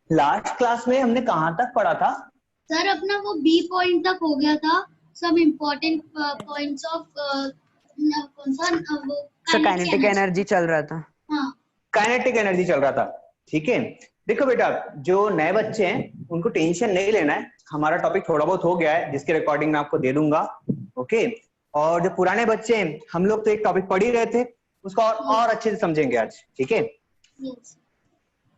Last class में हमने कहाँ तक पढ़ा था? सर अपना वो बी पॉइंट तक हो गया था, सब इम्पोर्टेंट पॉइंट्स ऑफ कौन सा वो काइनेटिक एनर्जी चल रहा था। हाँ, काइनेटिक एनर्जी चल रहा था। ठीक है, देखो बेटा, जो नए बच्चे हैं उनको टेंशन नहीं लेना है, हमारा टॉपिक थोड़ा बहुत हो गया है जिसकी रिकॉर्डिंग मैं आपको दे दूंगा। ओके, और जो पुराने बच्चे हैं, हम लोग तो एक टॉपिक पढ़ ही रहे थे, उसको और अच्छे से समझेंगे आज। ठीक है,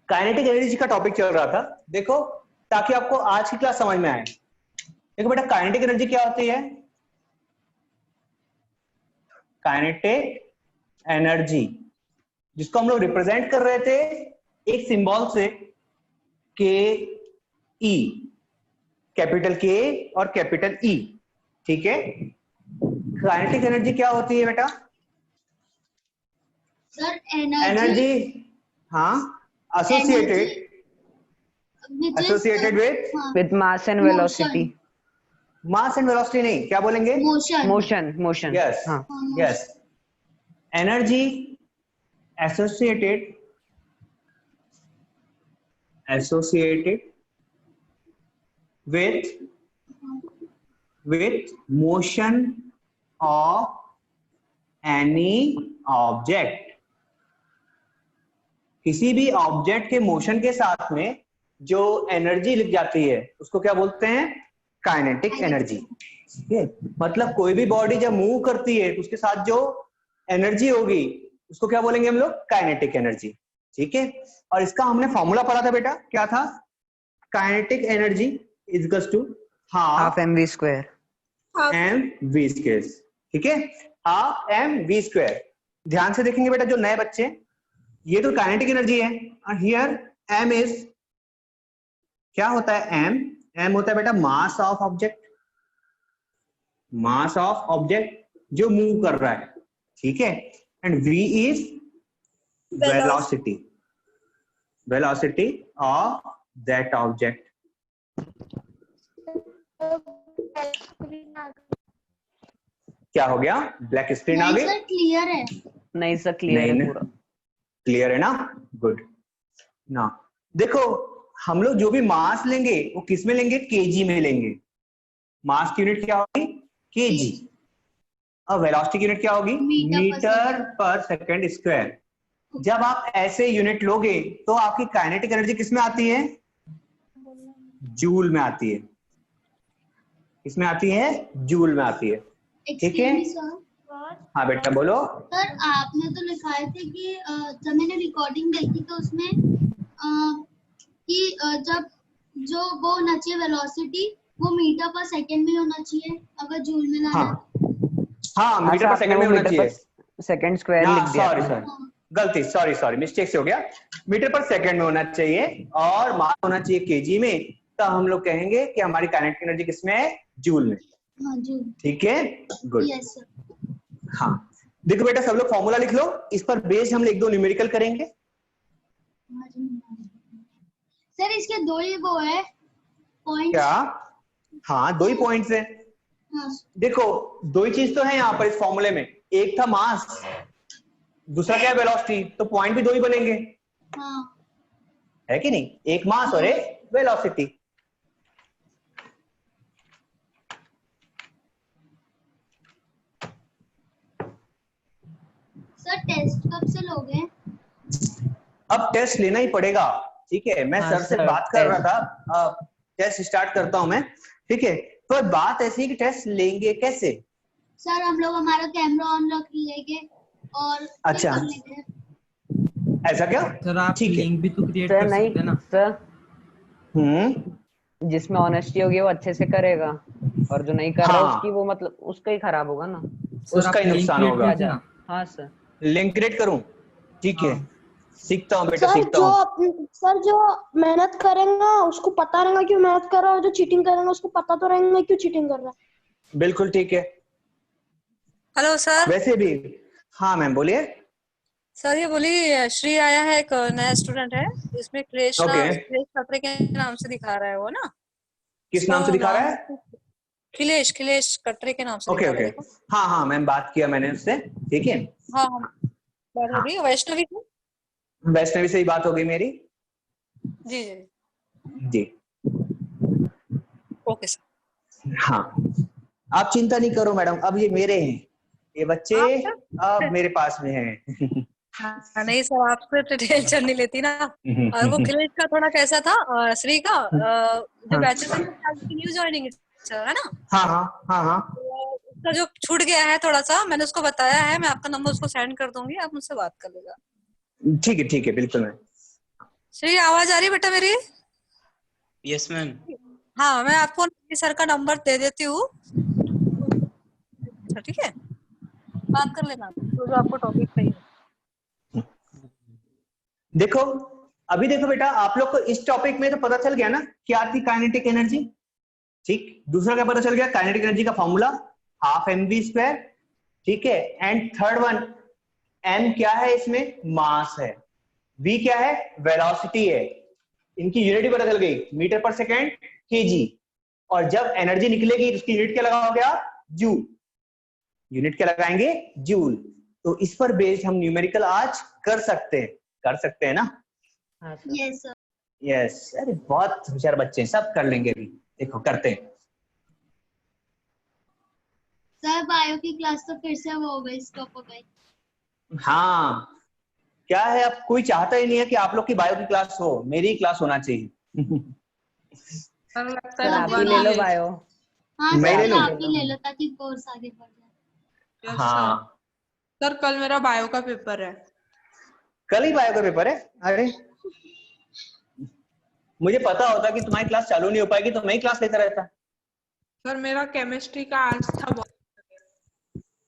काइनेटिक एनर्जी का टॉपिक चल रहा था, देखो, ताकि आपको आज की क्लास समझ में आए। देखो बेटा, काइनेटिक एनर्जी क्या होती है? काइनेटिक एनर्जी जिसको हम लोग रिप्रेजेंट कर रहे थे एक सिंबल से, के ई, कैपिटल के और कैपिटल ई। ठीक है, काइनेटिक एनर्जी क्या होती है बेटा? सर एनर्जी, हाँ, associated with mass and velocity. Mass and velocity नहीं, क्या बोलेंगे? मोशन। यस, हाँ, yes, energy associated with motion of any object। किसी भी ऑब्जेक्ट के मोशन के साथ में जो एनर्जी लिख जाती है उसको क्या बोलते हैं? Kinetic energy. ठीक है, मतलब कोई भी बॉडी जब मूव करती है तो उसके साथ जो एनर्जी होगी उसको क्या बोलेंगे हम लोग? Kinetic energy. ठीक है, और इसका हमने फॉर्मूला पढ़ा था बेटा, क्या था? Kinetic energy is equals to half mv square. mv square. ठीक है, हाफ mv स्क्वायर। ध्यान से देखेंगे बेटा, जो नए बच्चे, ये तो काइनेटिक एनर्जी है, और हियर m इज, क्या होता है? m होता है बेटा mass of object, mass of object जो मूव कर रहा है। ठीक है, and v is velocity of that object। क्या हो गया? ब्लैक स्क्रीन आ गई? क्लियर है? नहीं सर, क्लियर है पूरा। क्लियर है ना? गुड ना। देखो, हम लोग जो भी मास लेंगे वो किस में लेंगे? केजी में लेंगे। मास की यूनिट क्या होगी? केजी। और वेलोसिटी की यूनिट क्या होगी? मीटर पर सेकंड स्क्वायर। जब आप ऐसे यूनिट लोगे तो आपकी काइनेटिक एनर्जी किसमें आती है? जूल में आती है। किसमें आती है? जूल में आती है। ठीक है, हाँ बेटा बोलो। सर आपने तो लिखाए थे कि जब मैंने रिकॉर्डिंग देखी तो उसमें कि जब जो वो होना चाहिए वेलोसिटी, वो मीटर पर सेकंड में होना चाहिए अगर जूल में लाना है। हाँ, मीटर पर सेकंड में होना चाहिए। सेकंड स्क्वायर लिख दिया। सॉरी, गलती, सॉरी, मिस्टेक से हो गया। मीटर पर सेकंड में होना चाहिए और मास होना चाहिए केजी में, तो हम लोग कहेंगे कि हमारी काइनेटिक एनर्जी किसमें है? जूल में। हाँ, जूल। ठीक है, गुड। Yes sir. हाँ, देखो बेटा, सब लोग फॉर्मूला लिख लो, इस पर बेस्ड हम एक दो न्यूमेरिकल करेंगे। सर इसके दो ही वो है पॉइंट्स। क्या? हाँ, दो ही पॉइंट्स है। देखो, दो ही चीज तो है यहाँ पर इस फॉर्मूले में, एक था मास, दूसरा क्या है? वेलोसिटी, तो पॉइंट भी दो ही बनेंगे। हाँ। है कि नहीं? एक मास और एक वेलोसिटी। सर टेस्ट कब से लोगे? अब टेस्ट लेना ही पड़ेगा। ठीक है, मैं सर से बात कर रहा था, टेस्ट स्टार्ट करता हूं मैं। ठीक है, तो बात ऐसी है कि टेस्ट लेंगे कैसे? सर हम लोग हमारा कैमरा ऑन रख लेंगे और अच्छा, ऐसा क्या? सर आप लिंक भी तो क्रिएट कर सकते हैं ना सर। जिसमें ऑनेस्टी होगी वो अच्छे से करेगा, और जो नहीं कर रहा उसकी वो मतलब उसका ही खराब होगा ना, उसका ही नुकसान होगा। हाँ सर, लिंक क्रिएट करूं? ठीक है, सीखता हूँ बेटा, सीखता हूँ। सर जो मेहनत करेगा उसको पता रहेगा क्यों मेहनत कर रहा है, जो चीटिंग करेगा उसको पता तो रहेगा क्यों चीटिंग कर रहा है। बिल्कुल ठीक है। Hello sir. वैसे भी, हाँ मैम बोलिए। सर ये बोली, श्री आया है, एक नया स्टूडेंट है, इसमें क्लेश खतरे के नाम से दिखा रहा है वो ना। किस नाम से दिखा रहा है? खिलेश कटरे के नाम से। ओके, हाँ मैम, बात किया मैंने उससे। ठीक है, हाँ, बात हो रही है। वैष्णवी को वैष्णवी से ही बात हो गई मेरी? जी जी जी। Okay sir. हाँ, आप चिंता नहीं करो मैडम, अब ये मेरे हैं, ये बच्चे अब मेरे पास में हैं। हाँ नहीं सर, आपसे टेंशन नहीं लेती ना। और वो ग्रेड का थोड़ा कैसा था श्री का, जो बैचेस न्यू ज्वाइनिंग सर है ना। हाँ हाँ हाँ हाँ। तो उसका जो छूट गया है थोड़ा सा, मैंने उसको बताया है, मैं आपका नंबर उसको सेंड कर दूंगी, आप मुझसे बात कर लेगा। ठीक है बिल्कुल मैम। श्री आवाज आ रही है बेटा मेरी? Yes ma'am. हाँ, मैं आपको सर का नंबर दे देती हूँ। अच्छा ठीक है, बात कर लेना जो आपको टॉपिक चाहिए। देखो अभी देखो बेटा, आप लोग को इस टॉपिक में तो पता चल गया ना क्या थी काइनेटिक एनर्जी। ठीक, दूसरा क्या पता चल गया? काइनेटिक एनर्जी का फॉर्मूला हाफ mv²। ठीक है, एंड थर्ड वन, m क्या है इसमें? मास है। v क्या है? वेलोसिटी है। इनकी यूनिट भी पता चल गई, मीटर पर सेकेंड, केजी। और जब एनर्जी निकलेगी तो उसकी यूनिट क्या लगाओगे आप? जूल। यूनिट क्या लगाएंगे? जूल। तो इस पर बेस्ड हम न्यूमेरिकल आज कर सकते हैं ना? हाँ सर। Yes sir. यस, अरे बहुत होशियार बच्चे हैं, सब कर लेंगे अभी। देखो करते हैं। सर बायो की क्लास तो फिर से वो हो गई, स्टॉप हो गई। हाँ, क्या है, अब कोई चाहता ही नहीं है कि आप लोग की बायो की क्लास हो, मेरी ही क्लास होना चाहिए। सर आप ही ले लो बायो। हाँ मैं ले सर लूं? आप ही ले लो ताकि कोर्स आगे बढ़ जाए। हाँ सर कल मेरा बायो का पेपर है। कल ही बायो का पेपर है? अरे मुझे पता होता कि तुम्हारी क्लास चालू नहीं हो पाएगी तो मैं ही क्लास लेता रहता। सर मेरा केमिस्ट्री का आज था बहुत।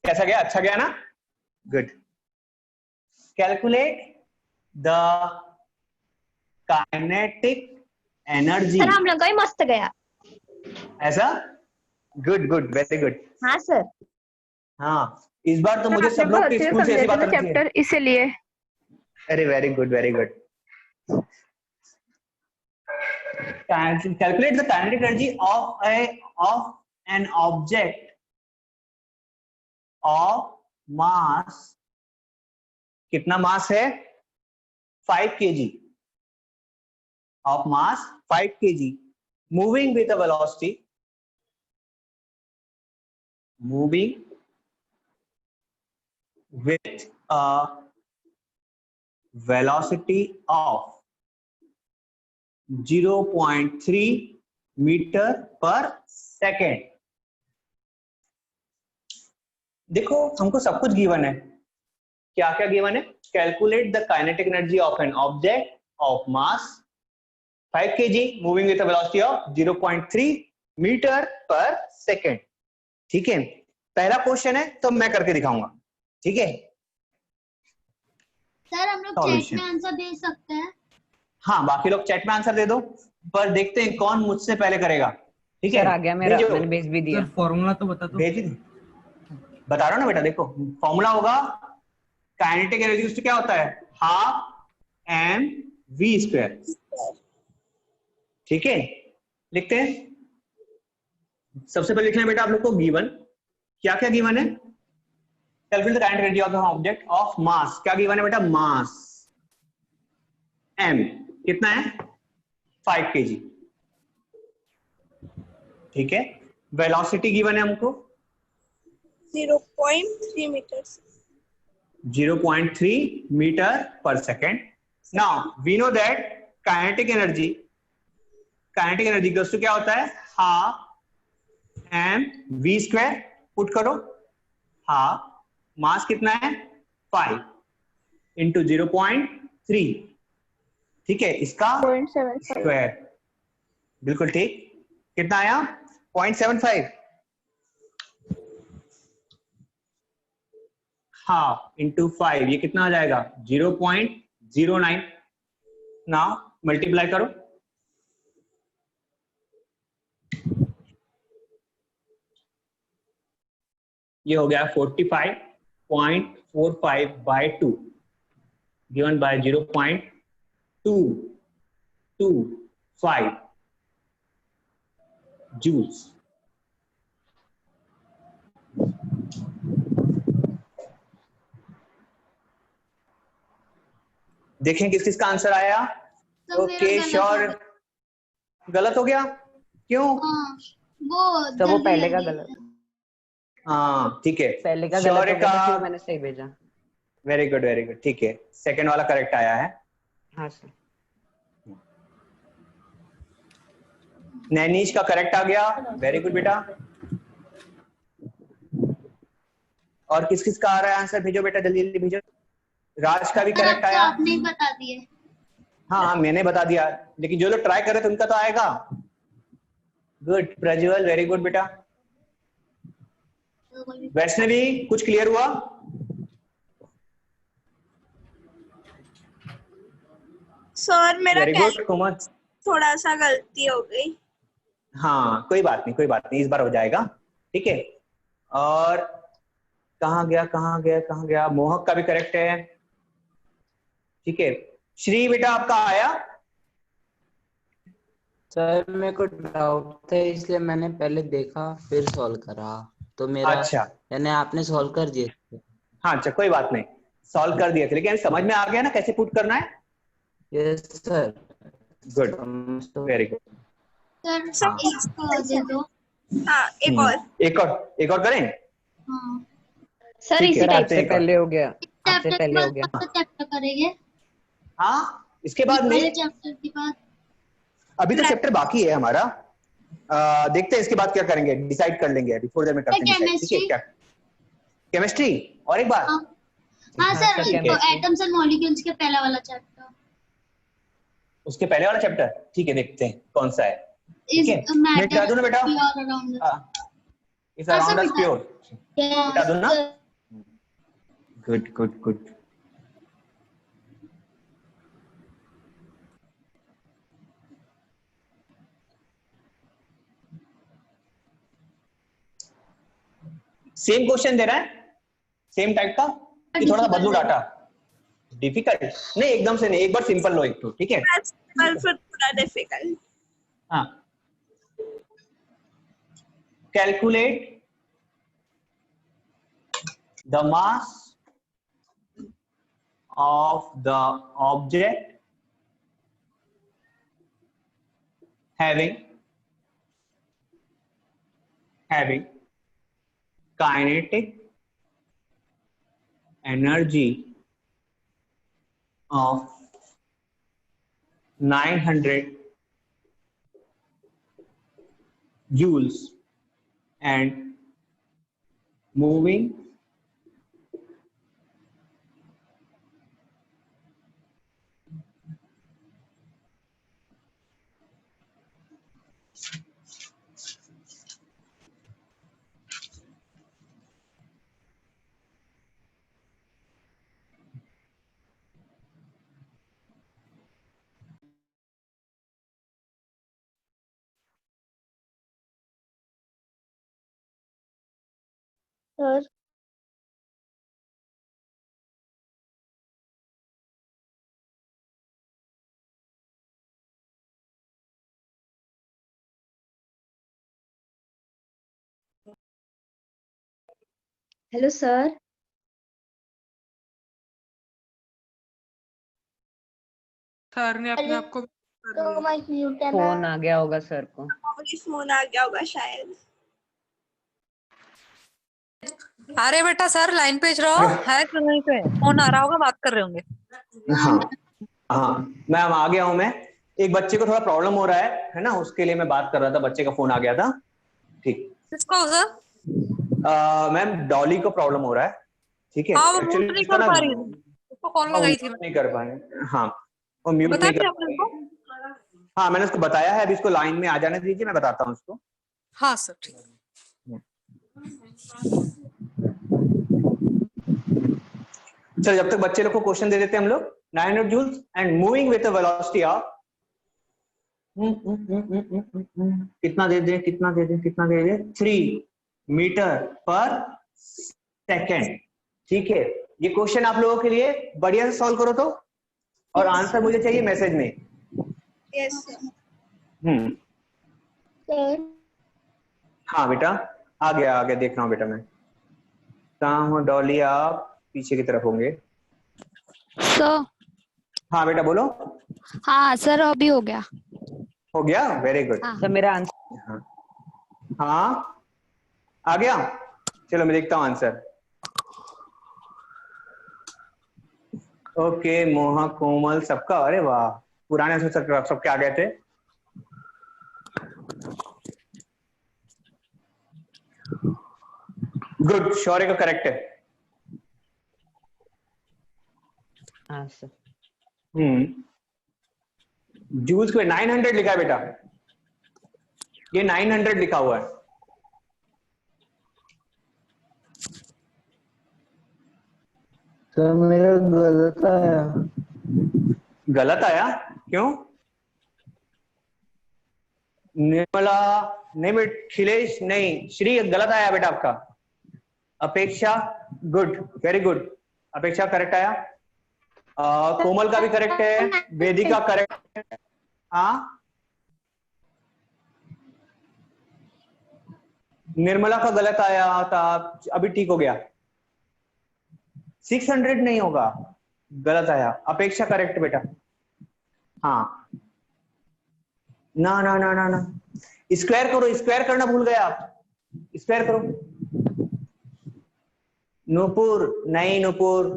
कैसा गया? अच्छा गया ना? Good. Calculate the kinetic energy. Sir हम लोग का ही मस्त गया। ऐसा? Good good, very good. हाँ सर। हाँ, इस बार तो मुझे सब लोग के स्कूल से ऐसी बात रखी है। इसलिए। अरे very good very good. Calculate the kinetic energy of an object of mass, कितना मास है? 5 kg, of mass 5 kg, moving with a velocity of 0.3 metre per second. देखो हमको सब कुछ गिवन है। क्या क्या गिवन है? Calculate the kinetic energy of an object of mass 5 kg moving with a velocity of 0.3 metre per second. ठीक है, पहला क्वेश्चन है तो मैं करके दिखाऊंगा। ठीक है सर हम लोग चैट में आंसर दे सकते हैं? हाँ, बाकी लोग चैट में आंसर दे दो, पर देखते हैं कौन मुझसे पहले करेगा। ठीक है, सर आ गया मेरा, मैंने भेज भी दिया। सर फॉर्मूला तो बता दो। भेज बता रहा हूँ ना बेटा, देखो फॉर्मूला होगा काइनेटिक एनर्जी, उससे क्या होता है? Half mv²। ठीक है, लिखते हैं। सबसे पहले लिखना है बेटा आप लोग को गिवन। क्या क्या गिवन है? Calculate the kinetic energy of the object of मास। क्या गिवन है बेटा? मास m कितना है? 5 kg। ठीक है, वेलोसिटी गिवन है हमको 0.3 metre. 0.3 metre per second. Now we know that kinetic energy क्या होता है? Half mv²। पुट करो, हाफ मास कितना है? 5 इंटू 0.3। ठीक है, इसका स्क्वायर। बिल्कुल ठीक। कितना आया? 0.75। हाफ इंटू 5, ये कितना आ जाएगा? 0.09। नाउ मल्टीप्लाई करो, ये हो गया 45.45/2 गिवन बाय 0.225 जूल्स। देखें किस किस का आंसर आया। सर ओके मेरा गलत श्योर, हो गया। गलत हो गया क्यों? हाँ वो तो वो जल्दी पहले का जल्दी। गलत, हाँ ठीक है, पहले का गलत शौर्य हो गया था, का फिर मैंने सही भेजा। वेरी गुड वेरी गुड, ठीक है सेकंड वाला करेक्ट आया है। हाँ सर। नैनीश का करेक्ट आ गया, वेरी गुड बेटा। और किस किस का आ रहा है आंसर, भेजो बेटा जल्दी जल्दी भेजो। राज का भी सर करेक्ट अब तो आया। आपने ही बता दिए। हाँ हाँ मैंने बता दिया, लेकिन जो लोग ट्राई कर रहे थे उनका तो आएगा। गुड प्रज्वल, वेरी गुड बेटा। वैष्णवी कुछ क्लियर हुआ? सर मेरा वेरी गुड कोमल। थोड़ा सा गलती हो गई। हाँ कोई बात नहीं कोई बात नहीं, इस बार हो जाएगा, ठीक है। और कहाँ गया कहाँ गया कहाँ गया, मोहक का भी करेक्ट है, ठीक है। श्री बेटा आपका आया? सर मेरे को डाउट था इसलिए मैंने पहले देखा फिर सॉल्व करा, तो मेरा अच्छा यानी आपने सॉल्व कर दिए। हाँ अच्छा कोई बात नहीं, सॉल्व कर दिए थे, लेकिन समझ में आ गया ना कैसे पुट करना है? Yes sir. Good very good. Sir हाँ। एक दे दो। हाँ एक और। एक और करें? हाँ सर ठीक इसी है, सर टाइप आपसे से एक और। पहले हो गया, आपसे चैप्टर के पहले हो बाद गया। कौन सा चैप्टर करेंगे? हाँ इसके बाद पहले नहीं, चैप्टर के बाद अभी तो चैप्टर बाकी है हमारा। देखते हैं इसके बाद क्या करेंगे, डिसाइड कर लेंगे, अभी थोड़ी देर में करते हैं decide, ठीक है क्या? केमिस्ट्री और एक बार। हाँ हाँ सर सर, तो chemistry। एटम्स एंड मॉलिक्यूल्स के पहला वाला चैप्टर उसके पहले वाला चैप्टर, ठीक है देखते हैं कौन सा है। इज ठीक है मैं बता दूं ना बेटा, pure around is around us pure, बता दूं ना? Yes good good good. Same question दे रहा है, सेम टाइप का कि थोड़ा सा बदलू डाटा? डिफिकल्ट नहीं, एकदम से नहीं, एक बार सिंपल लो एक तो, ठीक है। फिर थोड़ा डिफिकल्ट। हाँ calculate the mass of the object having kinetic energy of 900 joules and moving sir hello sir. Sir ने अपने आप को तो माइक म्यूट है ना। फोन आ गया होगा सर को। फोन आ गया होगा शायद। अरे बेटा सर लाइन पे रहो, है क्यों नहीं पे? फोन आ रहा होगा, बात कर रहे होंगे। हाँ हाँ मैम आ गया हूं मैं। एक बच्चे को थोड़ा प्रॉब्लम हो रहा है ना, उसके लिए मैं बात कर रहा था, बच्चे का फोन आ गया था। ठीक किसको सर? मैम डॉली को प्रॉब्लम हो रहा है, ठीक है। हाँ वो एक्चुअली म्यूट नहीं उसका कर ना पा रही थी, उसको कॉल लगाई थी। नहीं कर पाए, हाँ वो म्यूट बता नहीं दिया कर आपने पाए। उसको? हाँ मैंने उसको बताया है, अभी इसको लाइन में आ जाने दीजिए, मैं बताता हूँ उसको। हाँ सर ठीक। चलो जब तक बच्चे लोग को क्वेश्चन दे देते हैं हम लोग। 900 joules and moving with a velocity of कितना दे दें 3 मीटर पर सेकेंड, ठीक है। ये क्वेश्चन आप लोगों के लिए बढ़िया से सॉल्व करो तो, और आंसर मुझे चाहिए मैसेज में। Yes sir. सर हाँ बेटा आ गया देख रहा हूँ बेटा मैं। कहाँ हो डॉली, आप पीछे की तरफ होंगे। सर हाँ बेटा बोलो। हाँ सर अभी हो गया। हो गया, वेरी गुड। सर मेरा आंसर। हाँ हाँ आ गया, चलो मैं देखता हूँ आंसर। ओके मोहक कोमल सबका, अरे वाह पुराने से सबके आ गए थे। गुड, शौर्य का करेक्ट है। हाँ सर। जूल्स को 900 लिखा है बेटा, ये 900 लिखा हुआ है। सर मेरा गलत आया। गलत आया क्यों? निर्मला नहीं बेट, खिलेश नहीं, श्री गलत आया बेटा आपका। अपेक्षा गुड, वेरी गुड, अपेक्षा करेक्ट आया। कोमल का भी करेक्ट है, वेदिका करेक्ट है। हाँ निर्मला का गलत आया था, अभी ठीक हो गया। 600 नहीं होगा, गलत आया। अपेक्षा करेक्ट बेटा। हाँ ना ना ना ना ना, स्क्वायर करो, स्क्वायर करना भूल गया आप, स्क्वायर करो। नूपुर नहीं, नूपुर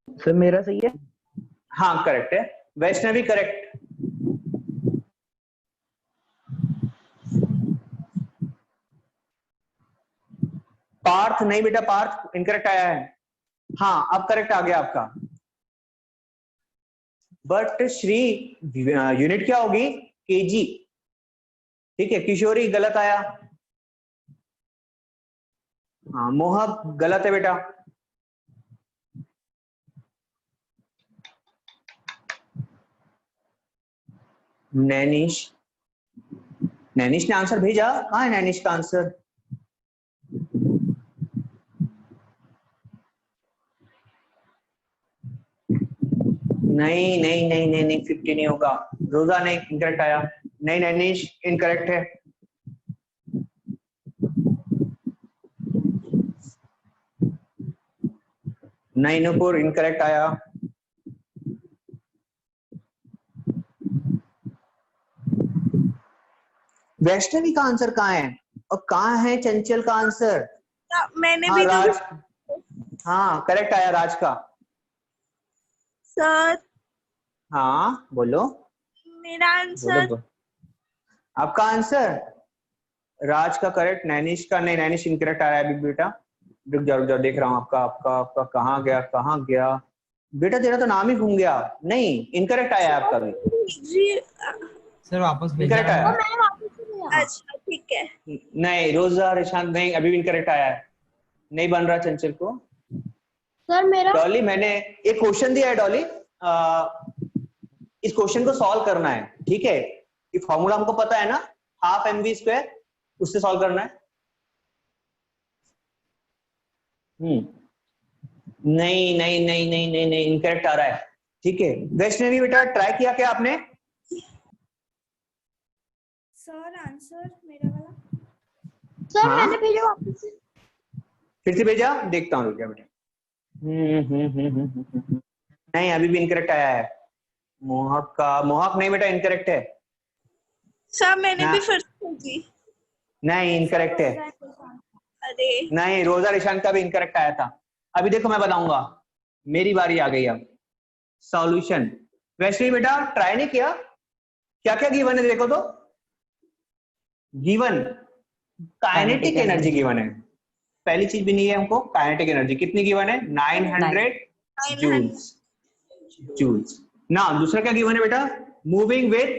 सर मेरा सही है। हाँ करेक्ट है। वैष्णवी करेक्ट। पार्थ नहीं बेटा, पार्थ इनकरेक्ट आया है। हाँ अब करेक्ट आ गया आपका। बट श्री यूनिट क्या होगी? केजी। ठीक है, किशोरी गलत आया। हाँ मोहक गलत है बेटा। नैनिश, नैनिश ने आंसर भेजा, कहाँ है नैनिश का आंसर? नहीं नहीं नहीं नहीं नहीं 50 नहीं होगा। रोजा नहीं, इनकरेक्ट आया। नहीं नैनिश इनकरेक्ट है। नहीं नूपुर इनकरेक्ट आया। वैष्णवी का आंसर कहाँ है? और कहाँ है चंचल का आंसर? मैंने हाँ भी राज, हाँ करेक्ट आया राज का। सर हाँ बोलो। मेरा आंसर बोलो, आपका आंसर राज का करेक्ट, नैनिश का नहीं, नैनिश इनकरेक्ट आया अभी बेटा। रुक जाओ देख रहा हूँ आपका आपका आपका कहाँ गया, कहाँ गया बेटा, तेरा तो नाम ही घूम गया। नहीं इनकरेक्ट आया आपका भी। जी सर वापस इनकरेक्ट आया। अच्छा ठीक है। नहीं रोजा रिशांत नहीं, अभी भी इनकरेक्ट आया है, नहीं बन रहा चंचल को। सर मेरा डॉली मैंने एक क्वेश्चन दिया है डॉली, इस क्वेश्चन को सॉल्व करना है, ठीक है? ये फॉर्मूला हमको पता है ना, हाफ mv स्क्वायर, उससे सॉल्व करना है। नहीं नहीं नहीं नहीं नहीं नहीं इनकरेक्ट आ रहा है, ठीक है? वैष्णवी बेटा ट्राई किया क्या आपने? सर आंसर मेरा वाला सर हाँ? मैंने भेजा वापस से। फिर से भेजा, देखता हूँ क्या बेटा। नहीं अभी भी इनकरेक्ट आया है। मोहक का, मोहक नहीं बेटा इनकरेक्ट है। सर मैंने ना। भी फिर से भेजी। नहीं इनकरेक्ट है। अरे नहीं रोजा रिशांत का भी इनकरेक्ट आया था। अभी देखो मैं बताऊंगा, मेरी बारी आ गई अब। सॉल्यूशन वैसे बेटा ट्राई नहीं किया, क्या क्या गिवन है देखो तो। गिवन काइनेटिक एनर्जी गिवन है, पहली चीज भी नहीं है हमको। काइनेटिक एनर्जी कितनी गिवन है? 900 जूल्स, जूल्स ना। दूसरा क्या गिवन है बेटा? मूविंग विथ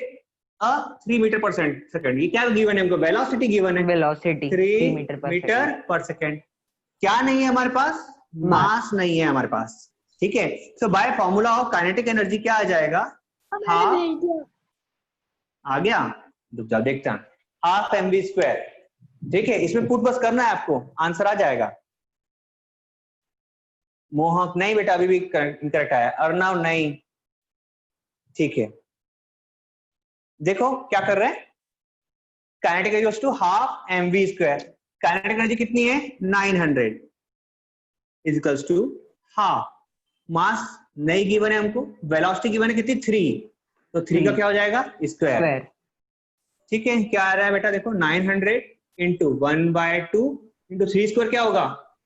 3 मीटर पर सेकंड। ये क्या गिवन है हमको? वेलोसिटी गिवन है, वेलोसिटी 3 मीटर पर सेकंड। क्या नहीं है हमारे पास? मास नहीं है हमारे पास, ठीक है? तो by formula of kinetic energy क्या आ जाएगा? मैंने भेज दिया। आ गया, रुक जाओ देखता हूं। हाफ mv स्क्वायर, ठीक है? इसमें पुट बस करना है आपको, आंसर आ जाएगा। मोहक नहीं बेटा अभी भी इनकरेक्ट आया। अर्णव नहीं, ठीक है? देखो क्या कर रहे हैं, kinetic energy to half mv square. Kinetic energy कितनी है? 900 is equals to half, mass नहीं गिवन है हमको, वेलोसिटी गिवन है कितनी 3, तो 3 का क्या हो जाएगा स्क्वायर। स्क्वायर। ठीक है, क्या आ रहा है बेटा देखो 900 इंटू 1/2 इंटू 3 स्क्वायर क्या होगा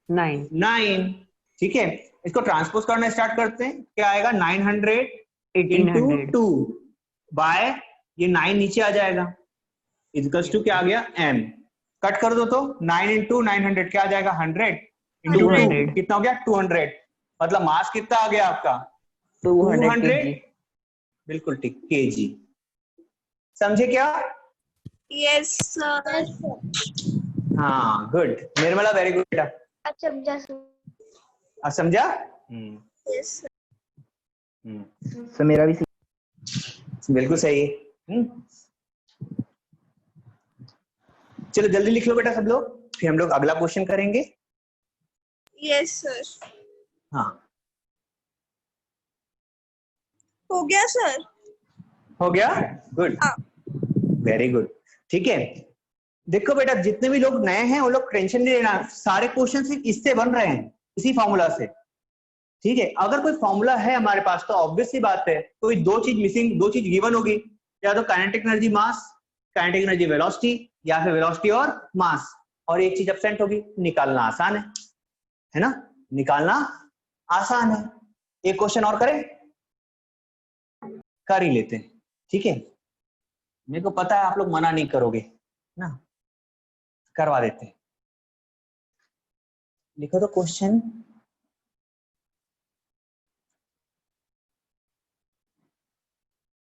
9। ठीक है, इसको ट्रांसपोज करना स्टार्ट करते हैं, क्या आएगा 900 इंटू 2 बाय ये 9 नीचे आ जाएगा इक्वल्स टू क्या आ गया m, कट कर दो तो 9 इंटू 900 क्या आ जाएगा 100 इंटू 2 कितना हो गया 200, मतलब मास कितना आ गया आपका 200 बिल्कुल ठीक kg। समझे क्या? Yes sir. हाँ गुड निर्मला, वेरी गुड बेटा। अच्छा समझा? Yes sir. सर मेरा भी बिल्कुल सही है। चलो जल्दी लिख लो बेटा सब लोग, फिर हम लोग अगला क्वेश्चन करेंगे। Yes sir. हाँ हो गया सर। हो गया, गुड वेरी गुड। ठीक है, देखो बेटा जितने भी लोग नए हैं वो लोग टेंशन नहीं लेना, सारे क्वेश्चन सिर्फ इससे बन रहे हैं, इसी फॉर्मूला से। ठीक है, अगर कोई फॉर्मूला है हमारे पास तो ऑब्वियस सी बात है कोई दो चीज मिसिंग, दो चीज गिवन होगी, या तो काइनेटिक एनर्जी मास, काइनेटिक एनर्जी वेलोसिटी, या फिर वेलोसिटी और मास, और एक चीज एब्सेंट होगी। निकालना आसान है ना, निकालना आसान है। एक क्वेश्चन और करें, कर ही लेते हैं। ठीक है, मेरे को पता है आप लोग मना नहीं करोगे ना, करवा देते हैं। लिखो तो question,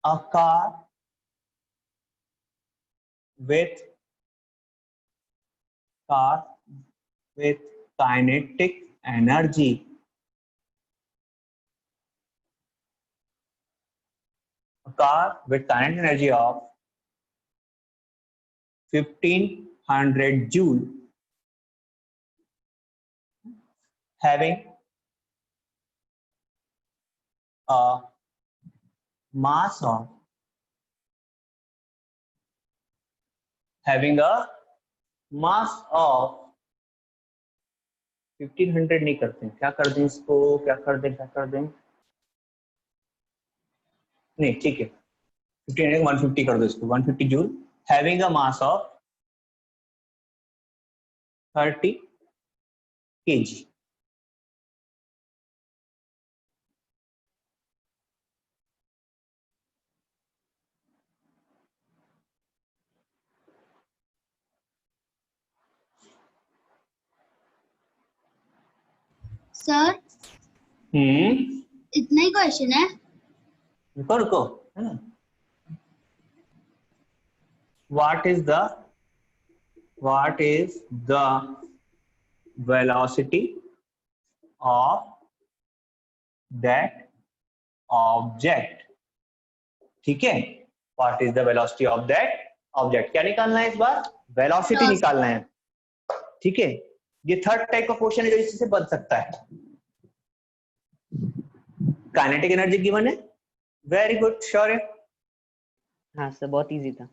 a car with kinetic energy of 1500 joule having a mass of 1500 नहीं करते हैं, क्या कर दें इसको, क्या कर दें नहीं, ठीक है 1500 150 कर दो इसको, 150 joule having a mass of 30 kg। Sir इतना ही क्वेश्चन है? रुको what is the velocity of that object? ठीक है, what is the velocity of that object, क्या निकालना है इस बार, वेलोसिटी निकालना है। ठीक है, ये थर्ड टाइप का क्वेश्चन है जो इससे बन सकता है। काइनेटिक एनर्जी गिवन है, वेरी गुड, श्योर है? हाँ सर बहुत इजी था।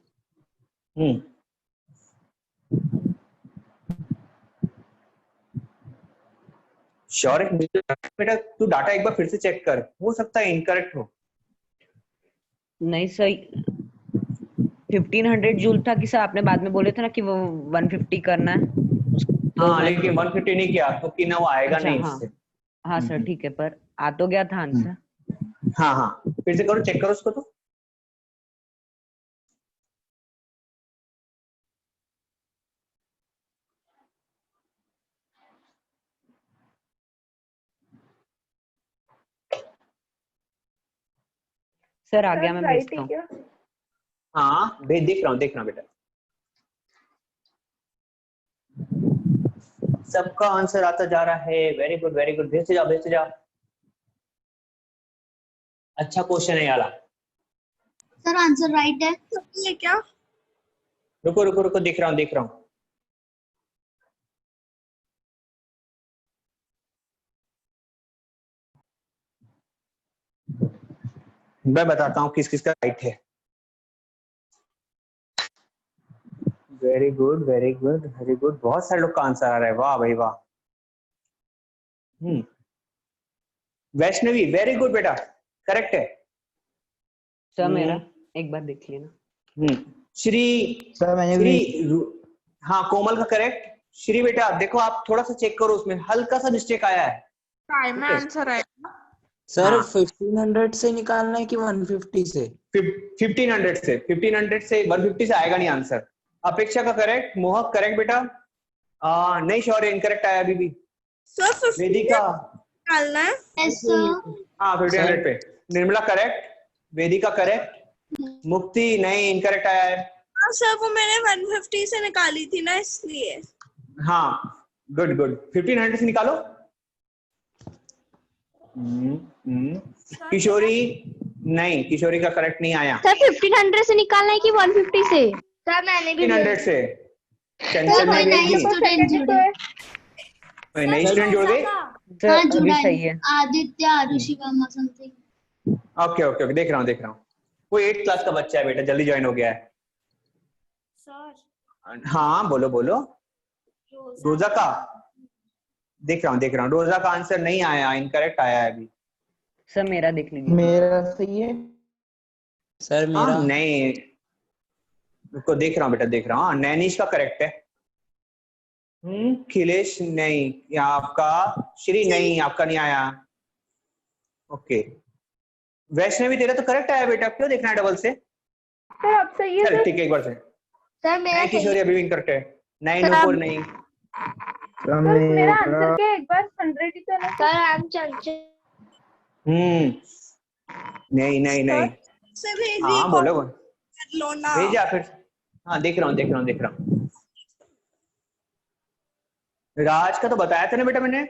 श्योर है बेटा, तू डाटा एक बार फिर से चेक कर, हो सकता है इनकरेक्ट हो। नहीं सर 1500 जूल था कि सर आपने बाद में बोले थे ना कि वो 150 करना है। हाँ लेकिन 150 नहीं किया तो कि ना वो आएगा अच्छा, नहीं हाँ, इससे। हाँ सर ठीक है, पर आ तो गया था आंसर। हाँ फिर से करो, चेक करो उसको तो। सर आ गया, मैं भेजता हूँ। हाँ देख रहा हूँ बेटा, सबका आंसर आता जा रहा है, वेरी गुड भेजते जाओ। अच्छा क्वेश्चन है यार। सर आंसर राइट है ये क्या? रुको देख रहा हूँ। मैं बताता हूँ किस का राइट है। वेरी गुड, बहुत सारे लोग का आंसर आ रहा है, वाह भाई वाह। वैष्णवी वेरी गुड बेटा, करेक्ट है। सर मेरा एक बार देख लेना। श्री सर मैंने श्री भी हाँ कोमल का करेक्ट। श्री बेटा देखो आप थोड़ा सा चेक करो, उसमें हल्का सा मिस्टेक आया है। टाइम में आंसर आएगा। सर हाँ। 1500 से निकालना है कि 150 से? 1500 से 150 से आएगा नहीं आंसर। अपेक्षा का करेक्ट, मोहक करेक्ट बेटा। नहीं शौर्य इनकरेक्ट आया अभी भी। सर 15 वेदिका निकालना है। Yes sir. हाँ 1500 पे। निर्मला करेक्ट, वेदिका करेक्ट, मुक्ति नहीं इनकरेक्ट आया है। हाँ सर वो मैंने 150 से निकाली थी ना इसलिए। हाँ गुड गुड, 1500 से निकालो। किशोरी नहीं, किशोरी का करेक्ट नहीं आया। सर 1500 से निकालना है कि 150 से? सर मैंने भी 1500 से। चंचल ने भेज दी। स्टूडेंट जुड़े। कोई नई स्टूडेंट जुड़ गई? सर हाँ अभी जुड़ा सही है, है। Aditya Arushi Verma something. Okay okay okay, देख रहा हूँ। वो 8th क्लास का बच्चा है बेटा, जल्दी ज्वाइन हो गया है। सर हाँ बोलो बोलो। रोजा का देख रहा हूँ। रोजा का आंसर नहीं आया, इनकरेक्ट आया है अभी। सर मेरा देख लीजिए। मेरा सही है सर। मेरा नहीं, उसको देख रहा हूँ बेटा, देख रहा हूँ। नैनिश का करेक्ट है। खिलेश नहीं, यहाँ आपका श्री नहीं, आपका नहीं आया। ओके वैष्णवी तेरा तो करेक्ट आया बेटा, क्यों देखना है डबल से? सर अब सही है चल सर। ठीक है, एक बार से। सर मेरा नहीं सही किशोरी है। अभी भी इनकरेक्ट है। नहीं सर, नूपुर नहीं। सर मेरा आंसर क्या है? एक बार 100 ही तो ना। सर आई एम चंचल। नहीं नहीं नहीं। से भेज हाँ दी, बोलो कर लो ना। भेजा फिर। हाँ देख रहा हूँ। राज का तो बताया था ना बेटा मैंने,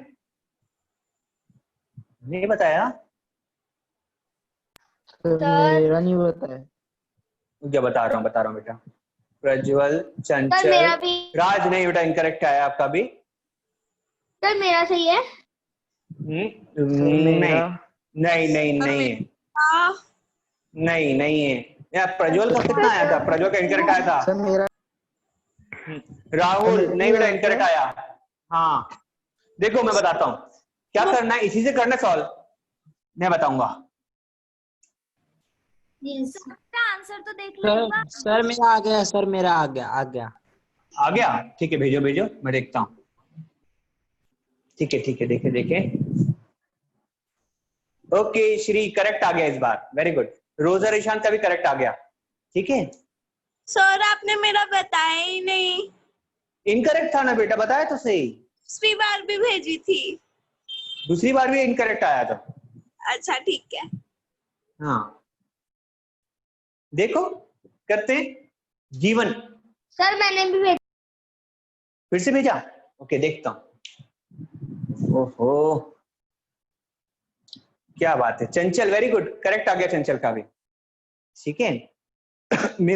नहीं बताया? मेरा नहीं बताया। मुझे बता रहा हूँ बेटा। प्रज्वल, सर चंचल, मेरा भी। राज नहीं बेटा, इनकरेक्ट आया आपका भी। सर मेरा सही है। नहीं नहीं है। हाँ नहीं है यार। प्रज्वल का कितना आया था? प्रज्वल का इनकरेक्ट आया था। सर मेरा राहुल मेरा नहीं बेटा, भी इनकरेक्ट आया। हाँ देखो मैं बताता हूँ क्या करना है, इसी से करना सॉल्व, मैं बताऊंगा। यस आंसर तो देख लो। सर मेरा आ गया। सर मेरा आ गया। आ गया? ठीक है भेजो मैं देखता हूँ। ठीक है देखे। ओके श्री करेक्ट आ गया इस बार, वेरी गुड। रोजा रिशांत का भी करेक्ट आ गया। ठीक है सर आपने मेरा बताया ही नहीं। इनकरेक्ट था ना बेटा, बताया तो सही। दूसरी बार भी भेजी थी। दूसरी बार भी इनकरेक्ट आया था। अच्छा ठीक है। हाँ देखो करते हैं। जीवन सर मैंने भी भेजा। फिर से भेजा? ओके देखता हूँ। ओहो क्या बात है। चंचल वेरी गुड, करेक्ट आ गया चंचल का भी। ठीक है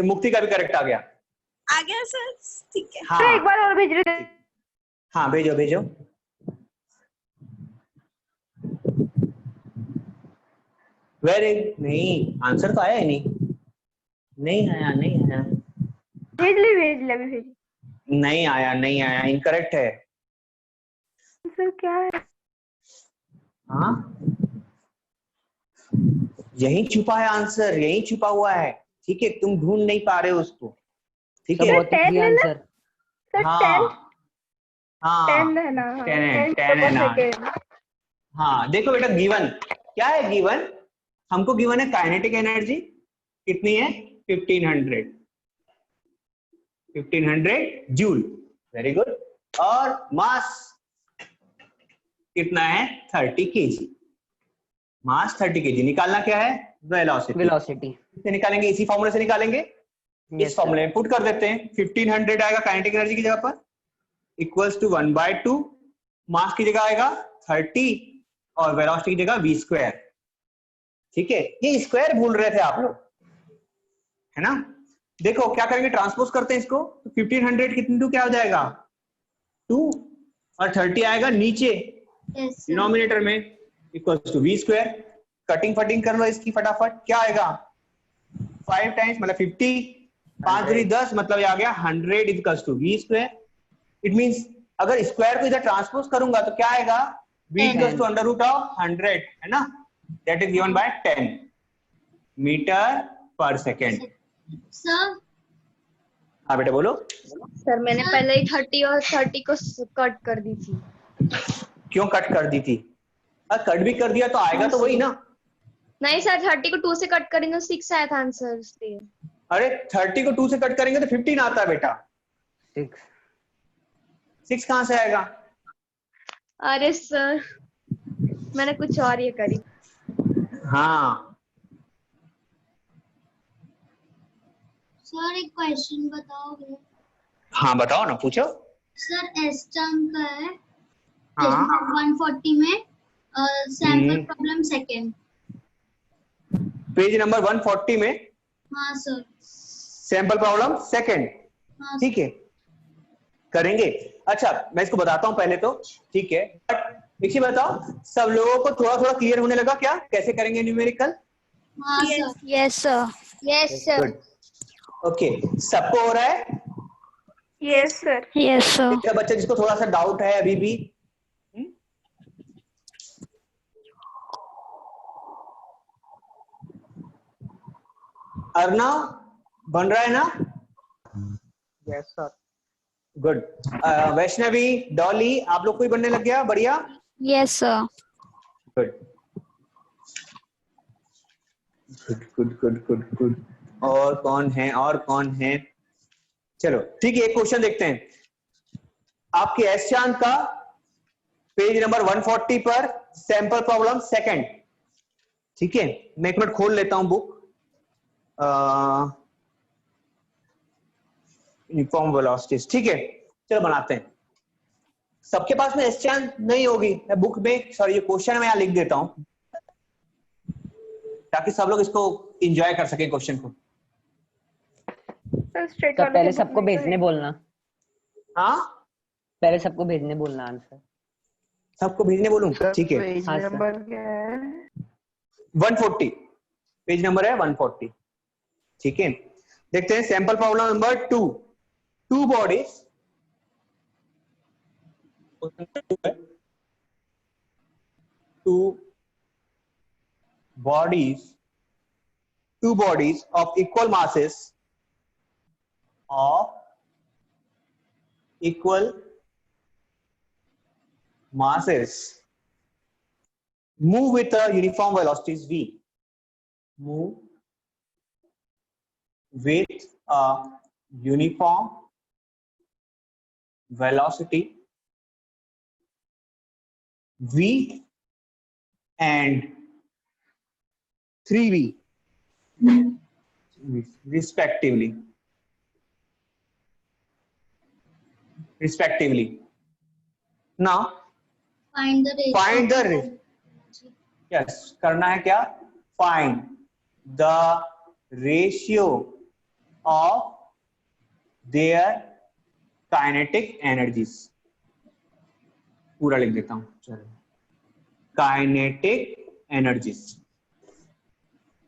मुक्ति का भी करेक्ट आ गया। आ गया सर, ठीक है। हाँ सर एक बार और भेज रहे थे। हाँ भेजो। वेरी नहीं, आंसर तो आया ही नहीं आया। भेज ले अभी भेज। नहीं आया, इनकरेक्ट है। सर क्या है? हाँ यही छुपा है आंसर, यही छुपा हुआ है। ठीक है तुम ढूंढ नहीं पा रहे हो उसको। ठीक है बहुत इजी आंसर। सर हाँ 10 है ना। 10 है ना। हाँ देखो बेटा गिवन क्या है? गिवन हमको गिवन है काइनेटिक एनर्जी कितनी है? 1500 जूल। Very good. और मास कितना है? 30 kg। मास 30 kg। निकालना क्या है? वेलोसिटी से निकालेंगे, इसी फॉर्मूले से निकालेंगे। इस फॉर्मूले में पुट कर देते हैं। 1500 आएगा काइनेटिक एनर्जी की जगह पर, इक्वल्स टू 1/2। मास की जगह आएगा 30 और वेलोसिटी की जगह v²। ठीक है ये स्क्वायर भूल रहे थे आप लोग, है ना? देखो क्या करेंगे, ट्रांसपोज करते हैं इसको। तो 1500 कितने टू क्या हो जाएगा? 2 और 30 आएगा नीचे डिनोमिनेटर में, इक्वल्स टू v²। कटिंग फटिंग कर लो इसकी फटाफट। क्या आएगा? 5 टाइम्स मतलब 50, 5 दूनी 10 मतलब ये आ गया 100 equals to v²। It means अगर स्क्वायर को इधर ट्रांसपोज करूंगा तो क्या आएगा? v equals to under root of 100 है ना, that is given by 10 metre per second. Sir हाँ बेटा बोलो। सर मैंने पहले ही 30 और 30 को कट कर दी थी। क्यों कट कर दी थी? कट भी कर दिया तो आएगा तो वही ना। नहीं सर 30 को 2 से कट करेंगे तो 6 आया था आंसर इसलिए। अरे 30 को 2 से कट करेंगे तो 15 आता है बेटा। 6 कहां से आएगा? अरे सर मैंने कुछ और ये करी। हाँ सर एक क्वेश्चन बताओगे? हाँ बताओ ना, पूछो। सर एस टर्म का है हाँ 140 में sample problem second. Page number 140 में हाँ सर। सैंपल प्रॉब्लम सेकंड, हाँ ठीक है करेंगे। अच्छा मैं इसको बताता हूँ पहले तो, ठीक है। बट एक चीज बताओ, सब लोगों को थोड़ा थोड़ा क्लियर होने लगा क्या कैसे करेंगे न्यूमेरिकल? हाँ sir. Yes sir. Yes sir. Okay सबको हो रहा है? Yes sir. Yes sir. क्या बच्चा जिसको थोड़ा सा डाउट है अभी भी? अर्णव बन रहा है ना? Yes sir. Good. Vaishnavi, Dolly, आप लोग को ही बनने लग गया? बढ़िया। Yes sir. Good good good good good good. और कौन है, और कौन है? चलो ठीक है, एक क्वेश्चन देखते हैं। आपके एस चांद का पेज नंबर 140 पर सैंपल प्रॉब्लम सेकंड, ठीक है। मैं एक मिनट खोल लेता हूं बुक। यूनिफॉर्म वेलोसिटीज, ठीक है चलो बनाते हैं। सबके पास में एस चांद नहीं होगी, मैं बुक में सॉरी ये क्वेश्चन मैं यहां लिख देता हूं ताकि सब लोग इसको एंजॉय कर सके क्वेश्चन को। तो पहले सबको भेजने बोलना। हाँ पहले सबको भेजने बोलना आंसर। सबको भेजने बोलूं? ठीक है। हाँ सर। 140 पेज नंबर है 140, ठीक है। देखते हैं sample problem number 2। Two bodies two bodies of equal masses move with a uniform velocities v. Move with a uniform velocity v and 3v respectively. Now find the ratio. yes करना है क्या? Find the ratio of their kinetic energies. पूरा लिख देता हूं, चलो kinetic energies.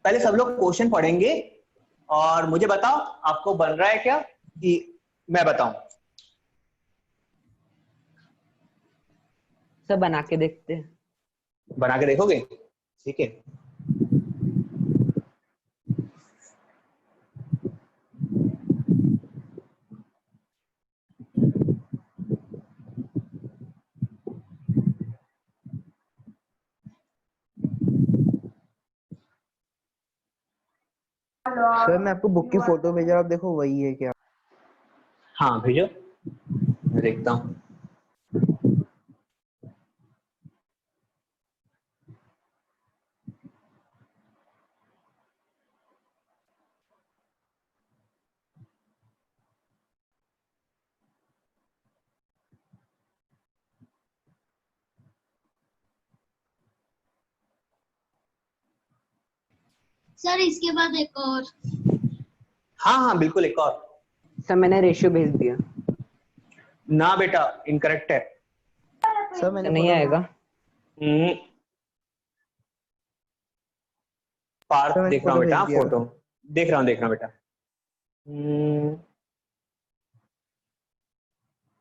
पहले सब लोग क्वेश्चन पढ़ेंगे और मुझे बताओ आपको बन रहा है क्या कि मैं बताऊं? सब बना के देखते हैं। बना के देखोगे? ठीक है। सर मैं आपको बुक की फोटो भेजा, आप देखो वही है क्या? हाँ भेजो, मैं देखता हूँ। सर इसके बाद एक और। हाँ हाँ बिल्कुल एक और। सर मैंने रेशियो भेज दिया। ना बेटा इनकरेक्ट है। सर मैंने नहीं आएगा। पार्थ सर, देख रहा हूँ फोटो बेटा, भेज दिया। फोटो देख रहा हूँ बेटा।